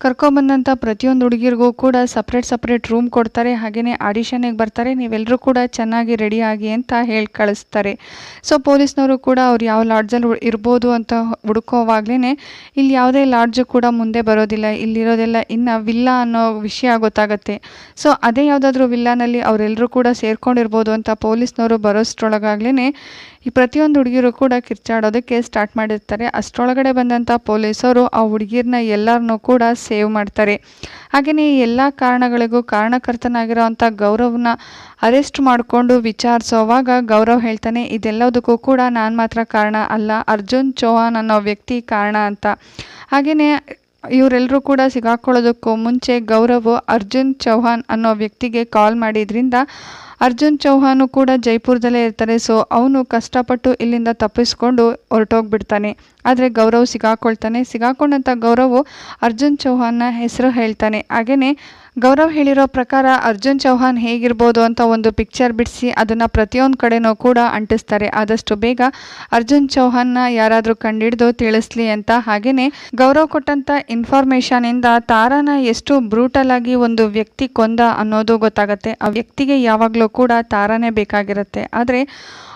ಕರ್ಕೊಬಂದಂಥ ಪ್ರತಿಯೊಂದು ಹುಡುಗಿರಿಗೂ ಕೂಡ ಸಪ್ರೇಟ್ ರೂಮ್ ಕೊಡ್ತಾರೆ. ಹಾಗೆಯೇ ಆಡಿಷನ್ನಿಗೆ ಬರ್ತಾರೆ, ನೀವೆಲ್ಲರೂ ಕೂಡ ಚೆನ್ನಾಗಿ ರೆಡಿ ಆಗಿ ಅಂತ ಹೇಳಿ ಕಳಿಸ್ತಾರೆ. ಸೊ ಪೊಲೀಸ್ನವರು ಕೂಡ ಅವ್ರು ಯಾವ ಲಾಡ್ಜಲ್ಲಿ ಇರ್ಬೋದು ಅಂತ ಹುಡುಕೋವಾಗ್ಲೇ ಇಲ್ಲಿ ಯಾವುದೇ ಲಾಡ್ಜು ಕೂಡ ಮುಂದೆ ಬರೋದಿಲ್ಲ. ಇಲ್ಲಿರೋದೆಲ್ಲ ಇನ್ನು ವಿಲ್ಲಾ ಅನ್ನೋ ವಿಷಯ ಗೊತ್ತಾಗುತ್ತೆ. ಸೊ ಅದೇ ಯಾವುದಾದ್ರೂ ವಿಲ್ಲಾನಲ್ಲಿ ಅವರೆಲ್ಲರೂ ಕೂಡ ಸೇರ್ಕೊಂಡಿರ್ಬೋದು ಅಂತ ಪೊಲೀಸ್ನವರು ಬರೋಷ್ಟರೊಳಗಾಗ್ಲೇ ಈ ಪ್ರತಿಯೊಂದು ಹುಡುಗಿರು ಕೂಡ ಕಿರ್ಚಾಡೋದಕ್ಕೆ ಸ್ಟಾರ್ಟ್ ಮಾಡಿರ್ತಾರೆ. ಅಷ್ಟರೊಳಗಡೆ ಬಂದಂಥ ಪೊಲೀಸರು ಆ ಹುಡುಗಿರನ್ನ ಎಲ್ಲರನ್ನೂ ಕೂಡ ಸೇವ್ ಮಾಡ್ತಾರೆ. ಹಾಗೆಯೇ ಈ ಎಲ್ಲ ಕಾರಣಗಳಿಗೂ ಕಾರಣಕರ್ತನಾಗಿರೋ ಅಂಥ ಗೌರವ್ನ ಅರೆಸ್ಟ್ ಮಾಡಿಕೊಂಡು ವಿಚಾರಿಸೋವಾಗ ಗೌರವ್ ಹೇಳ್ತಾನೆ, ಇದೆಲ್ಲದಕ್ಕೂ ಕೂಡ ನಾನು ಮಾತ್ರ ಕಾರಣ ಅಲ್ಲ, ಅರ್ಜುನ್ ಚೌಹಾನ್ ಅನ್ನೋ ವ್ಯಕ್ತಿ ಕಾರಣ ಅಂತ. ಹಾಗೆಯೇ ಇವರೆಲ್ಲರೂ ಕೂಡ ಸಿಗಾಕೊಳ್ಳೋದಕ್ಕೂ ಮುಂಚೆ ಗೌರವ್ ಅರ್ಜುನ್ ಚೌಹಾನ್ ಅನ್ನೋ ವ್ಯಕ್ತಿಗೆ ಕಾಲ್ ಮಾಡಿದ್ರಿಂದ ಅರ್ಜುನ್ ಚೌಹಾನು ಕೂಡ ಜೈಪುರದಲ್ಲೇ ಇರ್ತಾರೆ. ಸೊ ಅವನು ಕಷ್ಟಪಟ್ಟು ಇಲ್ಲಿಂದ ತಪ್ಪಿಸ್ಕೊಂಡು ಹೊರಟೋಗ್ಬಿಡ್ತಾನೆ. ಆದರೆ ಗೌರವ್ ಸಿಗಾಕೊಂಡಂಥ ಗೌರವ್ ಅರ್ಜುನ್ ಚೌಹಾನ್ನ ಹೆಸರು ಹೇಳ್ತಾನೆ. ಹಾಗೆಯೇ ಗೌರವ್ ಹೇಳಿರೋ ಪ್ರಕಾರ ಅರ್ಜುನ್ ಚೌಹಾನ್ ಹೇಗಿರ್ಬೋದು ಅಂತ ಒಂದು ಪಿಕ್ಚರ್ ಬಿಡಿಸಿ ಅದನ್ನು ಪ್ರತಿಯೊಂದು ಕಡೆನೂ ಕೂಡ ಅಂಟಿಸ್ತಾರೆ. ಆದಷ್ಟು ಬೇಗ ಅರ್ಜುನ್ ಚೌಹಾನ್ನ ಯಾರಾದರೂ ಕಂಡಿಡಿದು ತಿಳಿಸ್ಲಿ ಅಂತ. ಹಾಗೆಯೇ ಗೌರವ್ ಕೊಟ್ಟಂಥ ಇನ್ಫಾರ್ಮೇಷನಿಂದ ತಾರಾನ ಎಷ್ಟು ಬ್ರೂಟಲ್ ಆಗಿ ಒಂದು ವ್ಯಕ್ತಿ ಕೊಂದ ಅನ್ನೋದು ಗೊತ್ತಾಗುತ್ತೆ. ಆ ವ್ಯಕ್ತಿಗೆ ಯಾವಾಗಲೂ ಕೂಡ ತಾರಾನೇ ಬೇಕಾಗಿರುತ್ತೆ. ಆದರೆ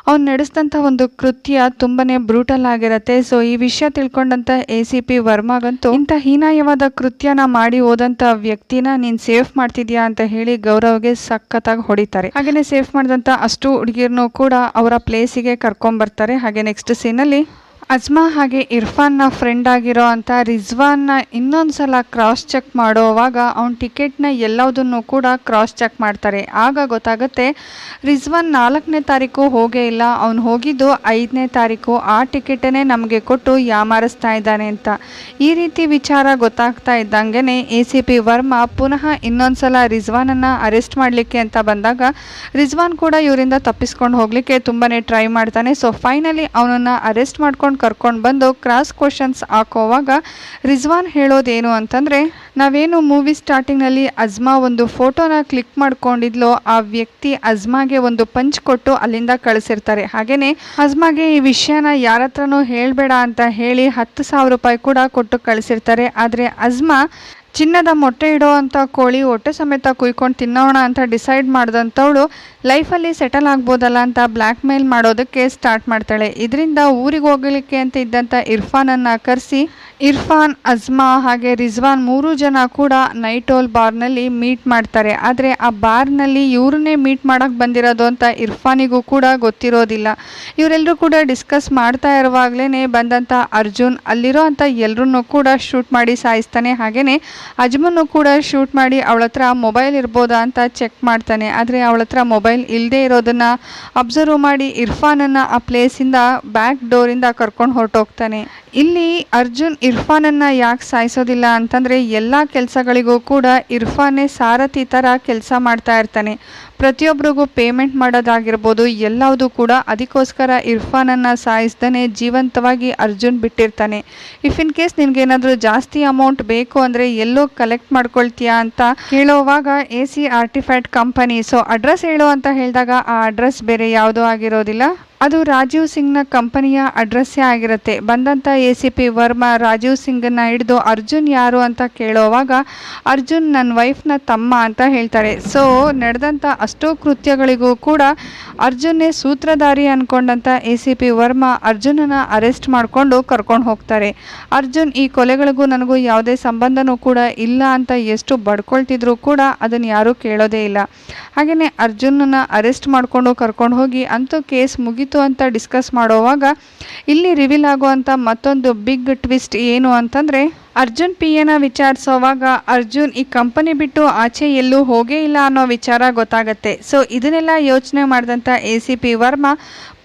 ಅವ್ನು ನಡೆಸಿದಂಥ ಒಂದು ಕೃತ್ಯ ತುಂಬಾ ಬ್ರೂಟಲ್ ಆಗಿರುತ್ತೆ. ಸೊ ಈ ವಿಷಯ ತಿಳ್ಕೊಂಡಂಥ ACP ವರ್ಮಾಗಂತೂ ಇಂಥ ಹೀನಾಯವಾದ ಕೃತ್ಯನ ಮಾಡಿ ಹೋದಂಥ ವ್ಯಕ್ತಿನ ನೀನು ಸೇಫ್ ಮಾಡ್ತಿದ್ಯಾ ಅಂತ ಹೇಳಿ ಗೌರವ್ಗೆ ಸಖತ್ತಾಗಿ ಹೊಡಿತಾರೆ. ಹಾಗೆಯೇ ಸೇಫ್ ಮಾಡಿದಂಥ ಅಷ್ಟು ಹುಡುಗಿರ್ನೂ ಕೂಡ ಅವರ ಪ್ಲೇಸಿಗೆ ಕರ್ಕೊಂಬರ್ತಾರೆ. ಹಾಗೆ ನೆಕ್ಸ್ಟ್ ಸೀನಲ್ಲಿ ಅಜ್ಮಾ ಹಾಗೆ ಇರ್ಫಾನ್ನ ಫ್ರೆಂಡ್ ಆಗಿರೋ ಅಂಥ ರಿಜ್ವಾನ್ನ ಇನ್ನೊಂದು ಸಲ ಕ್ರಾಸ್ ಚೆಕ್ ಮಾಡೋವಾಗ ಅವ್ನ ಟಿಕೆಟ್ನ ಎಲ್ಲದನ್ನು ಕೂಡ ಕ್ರಾಸ್ ಚೆಕ್ ಮಾಡ್ತಾರೆ. ಆಗ ಗೊತ್ತಾಗುತ್ತೆ ರಿಜ್ವಾನ್ 4ನೇ ತಾರೀಕು ಹೋಗೇ ಇಲ್ಲ, ಅವ್ನು ಹೋಗಿದ್ದು 5ನೇ ತಾರೀಕು. ಆ ಟಿಕೆಟನ್ನೇ ನಮಗೆ ಕೊಟ್ಟು ಯಾಮಾರಿಸ್ತಾ ಇದ್ದಾನೆ ಅಂತ. ಈ ರೀತಿ ವಿಚಾರ ಗೊತ್ತಾಗ್ತಾ ಇದ್ದಂಗೆ ACP ವರ್ಮಾ ಪುನಃ ಇನ್ನೊಂದು ಸಲ ರಿಜ್ವಾನನ್ನು ಅರೆಸ್ಟ್ ಮಾಡಲಿಕ್ಕೆ ಅಂತ ಬಂದಾಗ ರಿಜ್ವಾನ್ ಕೂಡ ಇವರಿಂದ ತಪ್ಪಿಸ್ಕೊಂಡು ಹೋಗಲಿಕ್ಕೆ ತುಂಬಾ ಟ್ರೈ ಮಾಡ್ತಾನೆ. ಸೊ ಫೈನಲಿ ಅವನನ್ನು ಅರೆಸ್ಟ್ ಮಾಡ್ಕೊಂಡು ಕರ್ಕೊಂಡು ಬಂದು ಕ್ರಾಸ್ ಕ್ವಶನ್ಸ್ ಹಾಕೋವಾಗ ರಿಜ್ವಾನ್ ಹೇಳೋದೇನು ಅಂತಂದರೆ, ನಾವೇನು ಮೂವಿ ಸ್ಟಾರ್ಟಿಂಗ್ನಲ್ಲಿ ಅಜ್ಮಾ ಒಂದು ಫೋಟೋನ ಕ್ಲಿಕ್ ಮಾಡ್ಕೊಂಡಿದ್ಲೋ ಆ ವ್ಯಕ್ತಿ ಅಜ್ಮಾಗೆ ಒಂದು ಪಂಚ್ ಕೊಟ್ಟು ಅಲ್ಲಿಂದ ಕಳಿಸಿರ್ತಾರೆ. ಹಾಗೆಯೇ ಅಜ್ಮಾಗೆ ಈ ವಿಷಯನ ಯಾರ ಹತ್ರನೂ ಹೇಳಬೇಡ ಅಂತ ಹೇಳಿ 10,000 ರೂಪಾಯಿ ಕೂಡ ಕೊಟ್ಟು ಕಳಿಸಿರ್ತಾರೆ. ಆದರೆ ಅಜ್ಮಾ ಚಿನ್ನದ ಮೊಟ್ಟೆ ಇಡೋ ಅಂಥ ಕೋಳಿ ಹೊಟ್ಟೆ ಸಮೇತ ಕುಯ್ಕೊಂಡು ತಿನ್ನೋಣ ಅಂತ ಡಿಸೈಡ್ ಮಾಡಿದಂಥವಳು ಲೈಫಲ್ಲಿ ಸೆಟಲ್ ಆಗ್ಬೋದಲ್ಲ ಅಂತ ಬ್ಲ್ಯಾಕ್ ಮೇಲ್ ಮಾಡೋದಕ್ಕೆ ಸ್ಟಾರ್ಟ್ ಮಾಡ್ತಾಳೆ. ಇದರಿಂದ ಊರಿಗೆ ಹೋಗಲಿಕ್ಕೆ ಅಂತ ಇದ್ದಂಥ ಇರ್ಫಾನನ್ನು ಕರೆಸಿ ಇರ್ಫಾನ್, ಅಜ್ಮಾ ಹಾಗೆ ರಿಜ್ವಾನ್ 3 ಜನ ಕೂಡ ನೈಟ್ ಓಲ್ ಬಾರ್ನಲ್ಲಿ ಮೀಟ್ ಮಾಡ್ತಾರೆ. ಆದರೆ ಆ ಬಾರ್ನಲ್ಲಿ ಇವ್ರನ್ನೇ ಮೀಟ್ ಮಾಡೋಕ್ಕೆ ಬಂದಿರೋದು ಅಂತ ಇರ್ಫಾನಿಗೂ ಕೂಡ ಗೊತ್ತಿರೋದಿಲ್ಲ. ಇವರೆಲ್ಲರೂ ಕೂಡ ಡಿಸ್ಕಸ್ ಮಾಡ್ತಾ ಇರುವಾಗಲೇ ಬಂದಂಥ ಅರ್ಜುನ್ ಅಲ್ಲಿರೋ ಅಂಥ ಎಲ್ಲರನ್ನೂ ಕೂಡ ಶೂಟ್ ಮಾಡಿ ಸಾಯಿಸ್ತಾನೆ. ಹಾಗೆಯೇ ಅಜ್ಮನ್ನು ಕೂಡ ಶೂಟ್ ಮಾಡಿ ಅವಳ ಹತ್ರ ಮೊಬೈಲ್ ಇರ್ಬೋದಾ ಅಂತ ಚೆಕ್ ಮಾಡ್ತಾನೆ. ಆದರೆ ಅವಳ ಹತ್ರ ಮೊಬೈಲ್ ಇಲ್ಲದೆ ಇರೋದನ್ನು ಅಬ್ಸರ್ವ್ ಮಾಡಿ ಇರ್ಫಾನನ್ನು ಆ ಪ್ಲೇಸಿಂದ ಬ್ಯಾಕ್ ಡೋರಿಂದ ಕರ್ಕೊಂಡು ಹೊರಟೋಗ್ತಾನೆ. ಇಲ್ಲಿ ಅರ್ಜುನ್ ಇರ್ಫಾನನ್ನು ಯಾಕೆ ಸಾಯಿಸೋದಿಲ್ಲ ಅಂತಂದರೆ ಎಲ್ಲ ಕೆಲಸಗಳಿಗೂ ಕೂಡ ಇರ್ಫಾನೇ ಸಾರಥಿ ಥರ ಕೆಲಸ ಮಾಡ್ತಾ ಇರ್ತಾನೆ. ಪ್ರತಿಯೊಬ್ಬರಿಗೂ ಪೇಮೆಂಟ್ ಮಾಡೋದಾಗಿರ್ಬೋದು ಎಲ್ಲವುದು ಕೂಡ ಅದಕ್ಕೋಸ್ಕರ ಇರ್ಫಾನನ್ನು ಸಾಯಿಸ್ದೇ ಜೀವಂತವಾಗಿ ಅರ್ಜುನ್ ಬಿಟ್ಟಿರ್ತಾನೆ. ಇಫ್ ಇನ್ ಕೇಸ್ ನಿನಗೇನಾದರೂ ಜಾಸ್ತಿ ಅಮೌಂಟ್ ಬೇಕು ಅಂದರೆ ಎಲ್ಲೋ ಕಲೆಕ್ಟ್ ಮಾಡ್ಕೊಳ್ತೀಯಾ ಅಂತ ಕೇಳೋವಾಗ AC artefact company, so address ಹೇಳು ಅಂತ ಹೇಳಿದಾಗ ಆ ಅಡ್ರೆಸ್ ಬೇರೆ ಯಾವುದೂ ಆಗಿರೋದಿಲ್ಲ, ಅದು ರಾಜೀವ್ ಸಿಂಗ್ನ ಕಂಪನಿಯ ಅಡ್ರೆಸ್ಸೇ ಆಗಿರುತ್ತೆ. ಬಂದಂಥ ACP ವರ್ಮಾ ರಾಜೀವ್ ಸಿಂಗನ್ನು ಹಿಡಿದು ಅರ್ಜುನ್ ಯಾರು ಅಂತ ಕೇಳೋವಾಗ ಅರ್ಜುನ್ ನನ್ನ ವೈಫ್ನ ತಮ್ಮ ಅಂತ ಹೇಳ್ತಾರೆ. ಸೊ ನಡೆದಂಥ ಅಷ್ಟೋ ಕೃತ್ಯಗಳಿಗೂ ಕೂಡ ಅರ್ಜುನ್ನೇ ಸೂತ್ರಧಾರಿ ಅಂದ್ಕೊಂಡಂಥ ACP ವರ್ಮಾ ಅರ್ಜುನನ್ನು ಅರೆಸ್ಟ್ ಮಾಡಿಕೊಂಡು ಕರ್ಕೊಂಡು ಹೋಗ್ತಾರೆ. ಅರ್ಜುನ್ ಈ ಕೊಲೆಗಳಿಗೂ ನನಗೂ ಯಾವುದೇ ಸಂಬಂಧನೂ ಕೂಡ ಇಲ್ಲ ಅಂತ ಎಷ್ಟು ಬಡ್ಕೊಳ್ತಿದ್ರು ಕೂಡ ಅದನ್ನು ಯಾರೂ ಕೇಳೋದೇ ಇಲ್ಲ. ಹಾಗೆಯೇ ಅರ್ಜುನನ್ನು ಅರೆಸ್ಟ್ ಮಾಡಿಕೊಂಡು ಕರ್ಕೊಂಡು ಹೋಗಿ ಅಂತೂ ಕೇಸ್ ಮುಗಿತು ಅಂತ ಡಿಸ್ಕಸ್ ಮಾಡೋವಾಗ ಇಲ್ಲಿ ರಿವೀಲ್ ಆಗುವಂಥ ಮತ್ತೊಂದು ಬಿಗ್ ಟ್ವಿಸ್ಟ್ ಏನು ಅಂತಂದರೆ, ಅರ್ಜುನ್ PAನ ವಿಚಾರಿಸೋವಾಗ ಅರ್ಜುನ್ ಈ ಕಂಪನಿ ಬಿಟ್ಟು ಆಚೆ ಎಲ್ಲೂ ಹೋಗೇ ಇಲ್ಲ ಅನ್ನೋ ವಿಚಾರ ಗೊತ್ತಾಗತ್ತೆ. ಸೊ ಇದನ್ನೆಲ್ಲ ಯೋಚನೆ ಮಾಡಿದಂಥ ACP ವರ್ಮಾ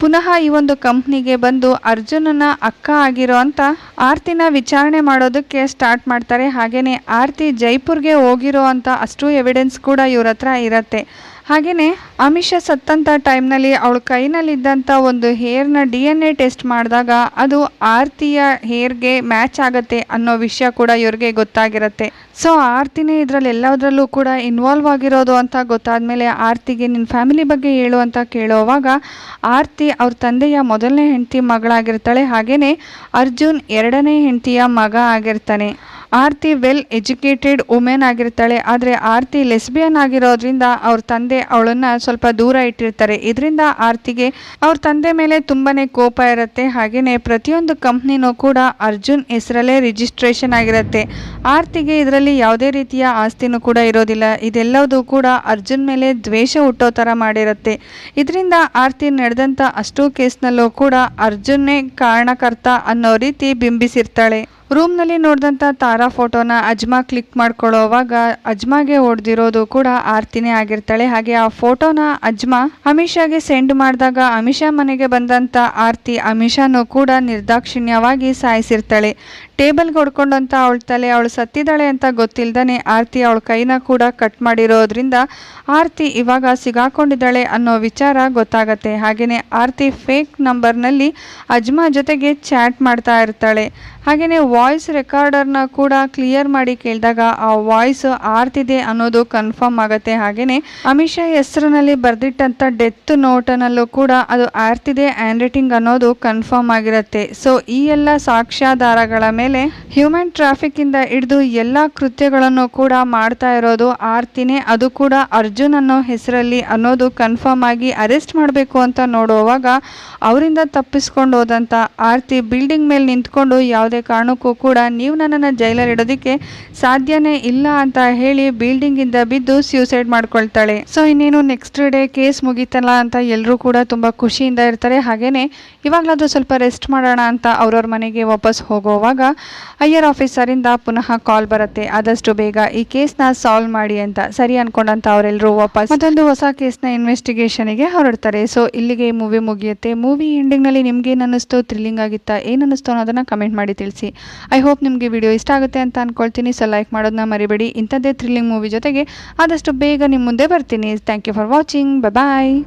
ಪುನಃ ಈ ಒಂದು ಕಂಪ್ನಿಗೆ ಬಂದು ಅರ್ಜುನನ ಅಕ್ಕ ಆಗಿರೋ ಅಂಥ ಆರ್ತಿನ ವಿಚಾರಣೆ ಮಾಡೋದಕ್ಕೆ ಸ್ಟಾರ್ಟ್ ಮಾಡ್ತಾರೆ. ಹಾಗೆಯೇ ಆರ್ತಿ ಜೈಪುರ್ಗೆ ಹೋಗಿರೋ ಅಂಥ ಅಷ್ಟು ಎವಿಡೆನ್ಸ್ ಕೂಡ ಇವ್ರ ಹತ್ರ ಇರುತ್ತೆ. ಹಾಗೆಯೇ ಅಮಿಷಾ ಸತ್ತಂಥ ಟೈಮ್ನಲ್ಲಿ ಅವಳ ಕೈನಲ್ಲಿದ್ದಂಥ ಒಂದು ಹೇರ್ನ DNA ಟೆಸ್ಟ್ ಮಾಡಿದಾಗ ಅದು ಆರತಿಯ ಹೇರ್ಗೆ ಮ್ಯಾಚ್ ಆಗುತ್ತೆ ಅನ್ನೋ ವಿಷಯ ಕೂಡ ಇವ್ರಿಗೆ ಗೊತ್ತಾಗಿರುತ್ತೆ. ಸೊ ಆರತಿನೇ ಇದರಲ್ಲಿ ಎಲ್ಲದರಲ್ಲೂ ಕೂಡ ಇನ್ವಾಲ್ವ್ ಆಗಿರೋದು ಅಂತ ಗೊತ್ತಾದ್ಮೇಲೆ ಆರತಿಗೆ ನಿನ್ನ ಫ್ಯಾಮಿಲಿ ಬಗ್ಗೆ ಹೇಳು ಅಂತ ಕೇಳೋವಾಗ ಆರತಿ ಅವ್ರ ತಂದೆಯ ಮೊದಲನೇ ಹೆಂಡತಿ ಮಗಳಾಗಿರ್ತಾಳೆ. ಹಾಗೆಯೇ ಅರ್ಜುನ್ ಎರಡನೇ ಹೆಂಡತಿಯ ಮಗ ಆಗಿರ್ತಾನೆ. ಆರತಿ ವೆಲ್ ಎಜುಕೇಟೆಡ್ ವುಮೆನ್ ಆಗಿರ್ತಾಳೆ. ಆದರೆ ಆರತಿ ಲೆಸ್ಬಿಯನ್ ಆಗಿರೋದ್ರಿಂದ ಅವ್ರ ತಂದೆ ಅವಳನ್ನು ಸ್ವಲ್ಪ ದೂರ ಇಟ್ಟಿರ್ತಾರೆ. ಇದರಿಂದ ಆರತಿಗೆ ಅವ್ರ ತಂದೆ ಮೇಲೆ ತುಂಬಾ ಕೋಪ ಇರುತ್ತೆ. ಹಾಗೆಯೇ ಪ್ರತಿಯೊಂದು ಕಂಪ್ನಿನೂ ಕೂಡ ಅರ್ಜುನ್ ಹೆಸರಲ್ಲೇ ರಿಜಿಸ್ಟ್ರೇಷನ್ ಆಗಿರುತ್ತೆ. ಆರತಿಗೆ ಇದರಲ್ಲಿ ಯಾವುದೇ ರೀತಿಯ ಆಸ್ತಿನೂ ಕೂಡ ಇರೋದಿಲ್ಲ. ಇದೆಲ್ಲವೂ ಕೂಡ ಅರ್ಜುನ್ ಮೇಲೆ ದ್ವೇಷ ಹುಟ್ಟೋ ಥರ ಮಾಡಿರುತ್ತೆ. ಇದರಿಂದ ಆರತಿ ನಡೆದಂಥ ಅಷ್ಟೂ ಕೇಸ್ನಲ್ಲೂ ಕೂಡ ಅರ್ಜುನ್ನೇ ಕಾರಣಕರ್ತ ಅನ್ನೋ ರೀತಿ ಬಿಂಬಿಸಿರ್ತಾಳೆ. ರೂಮ್ನಲ್ಲಿ ನೋಡಿದಂಥ ತಾರಾ ಫೋಟೋನ ಅಜ್ಮಾ ಕ್ಲಿಕ್ ಮಾಡ್ಕೊಳ್ಳೋವಾಗ ಅಜ್ಮಾಗೆ ಹೊಡೆದಿರೋದು ಕೂಡ ಆರತಿನೇ ಆಗಿರ್ತಾಳೆ. ಹಾಗೆ ಆ ಫೋಟೋನ ಅಜ್ಮಾ ಅಮಿಷಾಗೆ ಸೆಂಡ್ ಮಾಡಿದಾಗ ಅಮಿಷಾ ಮನೆಗೆ ಬಂದಂಥ ಆರತಿ ಅಮಿಷಾನು ಕೂಡ ನಿರ್ದಾಕ್ಷಿಣ್ಯವಾಗಿ ಸಾಯಿಸಿರ್ತಾಳೆ. ಟೇಬಲ್ಗೆ ಹೊಡ್ಕೊಂಡಂತ ಅವಳ ತಲೆ ಅವಳು ಸತ್ತಿದ್ದಾಳೆ ಅಂತ ಗೊತ್ತಿಲ್ದೇ ಆರತಿ ಅವಳ ಕೈನ ಕೂಡ ಕಟ್ ಮಾಡಿರೋದ್ರಿಂದ ಆರತಿ ಇವಾಗ ಸಿಗಾಕೊಂಡಿದ್ದಾಳೆ ಅನ್ನೋ ವಿಚಾರ ಗೊತ್ತಾಗತ್ತೆ. ಹಾಗೆಯೇ ಆರತಿ ಫೇಕ್ ನಂಬರ್ನಲ್ಲಿ ಅಜ್ಮಾ ಜೊತೆಗೆ ಚಾಟ್ ಮಾಡ್ತಾ ಇರ್ತಾಳೆ. ಹಾಗೆಯೇ ವಾಯ್ಸ್ ರೆಕಾರ್ಡರ್ನ ಕೂಡ ಕ್ಲಿಯರ್ ಮಾಡಿ ಕೇಳಿದಾಗ ಆ ವಾಯ್ಸ್ ಆರ್ತಿದೆ ಅನ್ನೋದು ಕನ್ಫರ್ಮ್ ಆಗುತ್ತೆ. ಹಾಗೆಯೇ ಅಮಿಷಾ ಹೆಸರಿನಲ್ಲಿ ಬರೆದಿಟ್ಟಂಥ ಡೆತ್ ನೋಟನಲ್ಲೂ ಕೂಡ ಅದು ಆರ್ತಿದೆ ಹ್ಯಾಂಡ್ ರೈಟಿಂಗ್ ಅನ್ನೋದು ಕನ್ಫರ್ಮ್ ಆಗಿರುತ್ತೆ. ಸೊ ಈ ಎಲ್ಲ ಸಾಕ್ಷ್ಯಾಧಾರಗಳ ಮೇಲೆ ಹ್ಯೂಮನ್ ಟ್ರಾಫಿಕ್ಕಿಂದ ಹಿಡಿದು ಎಲ್ಲ ಕೃತ್ಯಗಳನ್ನು ಕೂಡ ಮಾಡ್ತಾ ಇರೋದು ಆರ್ತಿನೇ, ಅದು ಕೂಡ ಅರ್ಜುನ್ ಅನ್ನೋ ಹೆಸರಲ್ಲಿ ಅನ್ನೋದು ಕನ್ಫರ್ಮ್ ಆಗಿ ಅರೆಸ್ಟ್ ಮಾಡಬೇಕು ಅಂತ ನೋಡುವಾಗ ಅವರಿಂದ ತಪ್ಪಿಸ್ಕೊಂಡು ಹೋದಂಥ ಆರ್ತಿ ಬಿಲ್ಡಿಂಗ್ ಮೇಲೆ ನಿಂತ್ಕೊಂಡು ಯಾವುದೇ ಕಾರಣಕ್ಕೂ ಕೂಡ ನೀವು ನನ್ನನ್ನು ಜೈಲಲ್ಲಿ ಇಡೋದಕ್ಕೆ ಸಾಧ್ಯನೇ ಇಲ್ಲ ಅಂತ ಹೇಳಿ ಬಿಲ್ಡಿಂಗಿಂದ ಬಿದ್ದು ಸ್ಯೂಸೈಡ್ ಮಾಡ್ಕೊಳ್ತಾಳೆ. ಸೊ ಇನ್ನೇನು ನೆಕ್ಸ್ಟ್ ಡೇ ಕೇಸ್ ಮುಗೀತಲ್ಲ ಅಂತ ಎಲ್ಲರೂ ಕೂಡ ತುಂಬ ಖುಷಿಯಿಂದ ಇರ್ತಾರೆ. ಹಾಗೆಯೇ ಇವಾಗಲಾದರೂ ಸ್ವಲ್ಪ ರೆಸ್ಟ್ ಮಾಡೋಣ ಅಂತ ಅವ್ರವ್ರ ಮನೆಗೆ ವಾಪಸ್ ಹೋಗೋವಾಗ ಹೈಯರ್ ಆಫೀಸರಿಂದ ಪುನಃ ಕಾಲ್ ಬರುತ್ತೆ, ಆದಷ್ಟು ಬೇಗ ಈ ಕೇಸ್ನ ಸಾಲ್ವ್ ಮಾಡಿ ಅಂತ. ಸರಿ ಅನ್ಕೊಂಡಂತ ಅವರೆಲ್ಲರೂ ವಾಪಸ್ ಮತ್ತೊಂದು ಹೊಸ ಕೇಸ್ನ ಇನ್ವೆಸ್ಟಿಗೇಷನ್ಗೆ ಹೊರಡ್ತಾರೆ. ಸೊ ಇಲ್ಲಿಗೆ ಈ ಮೂವಿ ಮುಗಿಯುತ್ತೆ. ಮೂವಿ ಎಂಡಿಂಗ್ನಲ್ಲಿ ನಿಮ್ಗೆ ಏನು ಅನ್ನಿಸ್ತು, ಥ್ರಿಲ್ಲಿಂಗ್ ಆಗಿತ್ತಾ, ಏನು ಅನ್ನಿಸ್ತು ಅನ್ನೋದನ್ನು ಕಮೆಂಟ್ ಮಾಡಿ ತಿಳಿಸಿ. ಐ ಹೋಪ್ ನಿಮಗೆ ವಿಡಿಯೋ ಇಷ್ಟ ಆಗುತ್ತೆ ಅಂತ ಅನ್ಕೊಳ್ತೀನಿ. ಸೊ ಲೈಕ್ ಮಾಡೋದನ್ನ ಮರಿಬೇಡಿ. ಇಂಥದ್ದೇ ಥ್ರಿಲ್ಲಿಂಗ್ ಮೂವಿ ಜೊತೆಗೆ ಆದಷ್ಟು ಬೇಗ ನಿಮ್ಮ ಮುಂದೆ ಬರ್ತೀನಿ. Thank you for watching. Bye.